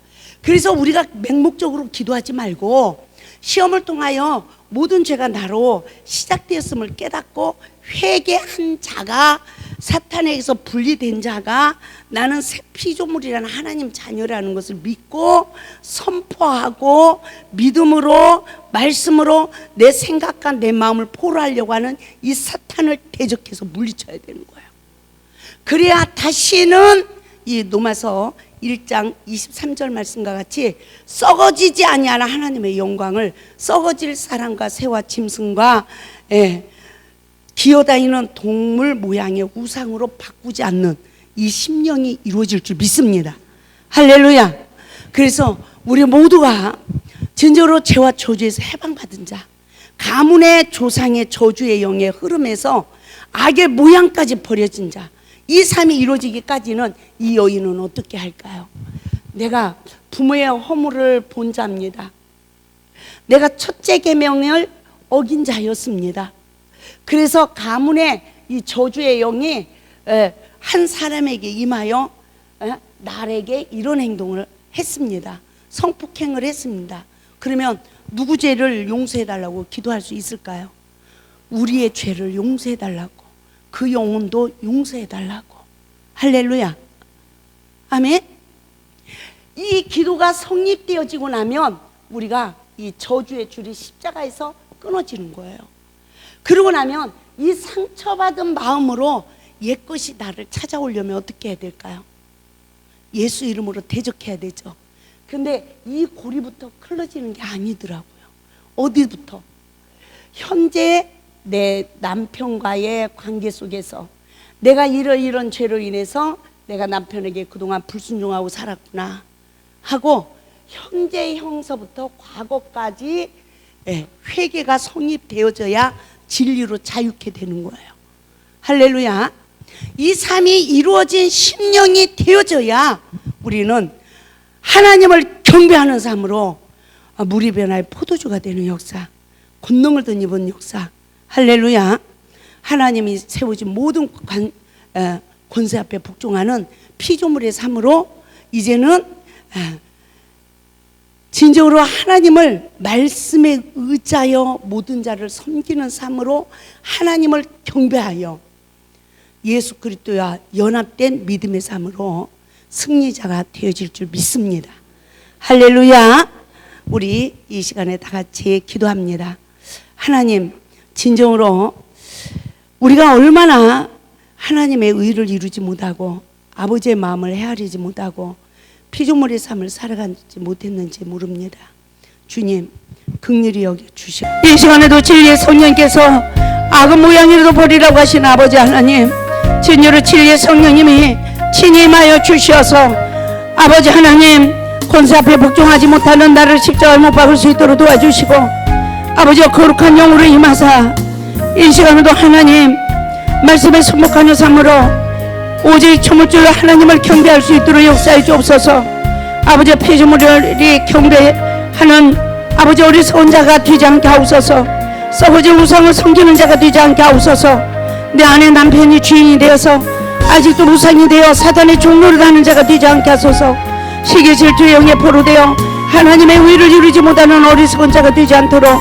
Speaker 1: 그래서 우리가 맹목적으로 기도하지 말고 시험을 통하여 모든 죄가 나로 시작되었음을 깨닫고 회개한 자가, 사탄에게서 분리된 자가 나는 새 피조물이라는 하나님 자녀라는 것을 믿고 선포하고 믿음으로 말씀으로 내 생각과 내 마음을 포로하려고 하는 이 사탄을 대적해서 물리쳐야 되는 거예요. 그래야 다시는 이 로마서 1장 23절 말씀과 같이 썩어지지 아니하는 하나님의 영광을 썩어질 사람과 새와 짐승과 기어다니는 동물 모양의 우상으로 바꾸지 않는 이 심령이 이루어질 줄 믿습니다. 할렐루야. 그래서 우리 모두가 진정으로 죄와 저주에서 해방받은 자, 가문의 조상의 저주의 영의 흐름에서 악의 모양까지 버려진 자, 이 삶이 이루어지기까지는 이 여인은 어떻게 할까요? 내가 부모의 허물을 본 자입니다. 내가 첫째 계명을 어긴 자였습니다. 그래서 가문의 이 저주의 영이 한 사람에게 임하여 나에게 이런 행동을 했습니다. 성폭행을 했습니다. 그러면 누구 죄를 용서해달라고 기도할 수 있을까요? 우리의 죄를 용서해달라고, 그 영혼도 용서해달라고. 할렐루야. 아멘. 이 기도가 성립되어지고 나면 우리가 이 저주의 줄이 십자가에서 끊어지는 거예요. 그러고 나면 이 상처받은 마음으로 옛것이 나를 찾아오려면 어떻게 해야 될까요? 예수 이름으로 대적해야 되죠. 근데 이 고리부터 클러지는 게 아니더라고요. 어디부터? 현재 내 남편과의 관계 속에서 내가 이런 죄로 인해서 내가 남편에게 그동안 불순종하고 살았구나 하고 현재 형서부터 과거까지 회개가 성립되어져야 진리로 자유케 되는 거예요. 할렐루야. 이 삶이 이루어진 심령이 되어져야 우리는 하나님을 경배하는 삶으로 물이 변화의 포도주가 되는 역사, 권능을 덧입은 역사. 할렐루야. 하나님이 세우신 모든 권세 앞에 복종하는 피조물의 삶으로 이제는 진정으로 하나님을 말씀에 의지하여 모든 자를 섬기는 삶으로 하나님을 경배하여 예수 그리스도와 연합된 믿음의 삶으로 승리자가 되어질 줄 믿습니다. 할렐루야. 우리 이 시간에 다 같이 기도합니다. 하나님, 진정으로 우리가 얼마나 하나님의 의를 이루지 못하고 아버지의 마음을 헤아리지 못하고 피조물의 삶을 살아가지 못했는지 모릅니다. 주님, 긍휼히 여겨주시고 이 시간에도 진리의 성령께서 악은 모양이라도 버리라고 하신 아버지 하나님, 진리로 진리의 성령님이 친히 임하여 주시어서 아버지 하나님, 권세 앞에 복종하지 못하는 나를 십자가에 못 박을 수 있도록 도와주시고 아버지 거룩한 영으로 임하사 이 시간에도 하나님 말씀에 순복하는 삶으로 오직 조물주로 하나님을 경배할 수 있도록 역사해 주옵소서. 아버지 피조물이 경배하는 아버지 어리석은 자가 되지 않게 하옵소서. 썩어진 우상을 섬기는 자가 되지 않게 하옵소서. 내 안에 남편이 주인이 되어서 아직도 우상이 되어 사단의 종로를 하는 자가 되지 않게 하소서. 시기 질투의 영에 포로되어 하나님의 의를 이루지 못하는 어리석은 자가 되지 않도록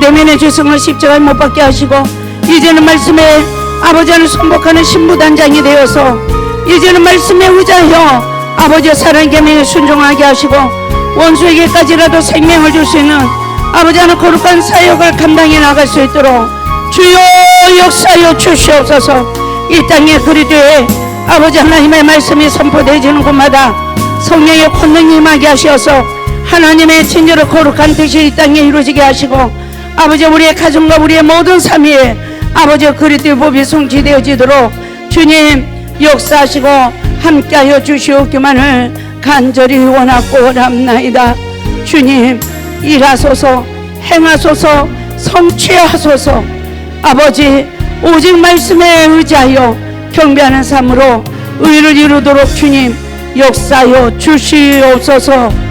Speaker 1: 내면의 죄성을 십자가에 못 박게 하시고 이제는 말씀에 아버지 안을 순복하는 신부단장이 되어서 이제는 말씀에 의지하여 아버지의 사랑의 계명에 순종하게 하시고 원수에게까지라도 생명을 줄 수 있는 아버지 하는 거룩한 사역을 감당해 나갈 수 있도록 주여 역사하여 주시옵소서. 이 땅에 그리스도의 아버지 하나님의 말씀이 선포되어지는 곳마다 성령의 권능이 임하게 하셔서 하나님의 친절로 거룩한 뜻이 이 땅에 이루어지게 하시고 아버지 우리의 가정과 우리의 모든 삶이 아버지 그리스도의 법이 성취되어지도록 주님 역사하시고 함께하여 주시옵기만을 간절히 원하고 랍나이다. 주님 일하소서, 행하소서, 성취하소서. 아버지 오직 말씀에 의지하여 경배하는 삶으로 의를 이루도록 주님 역사하여 주시옵소서.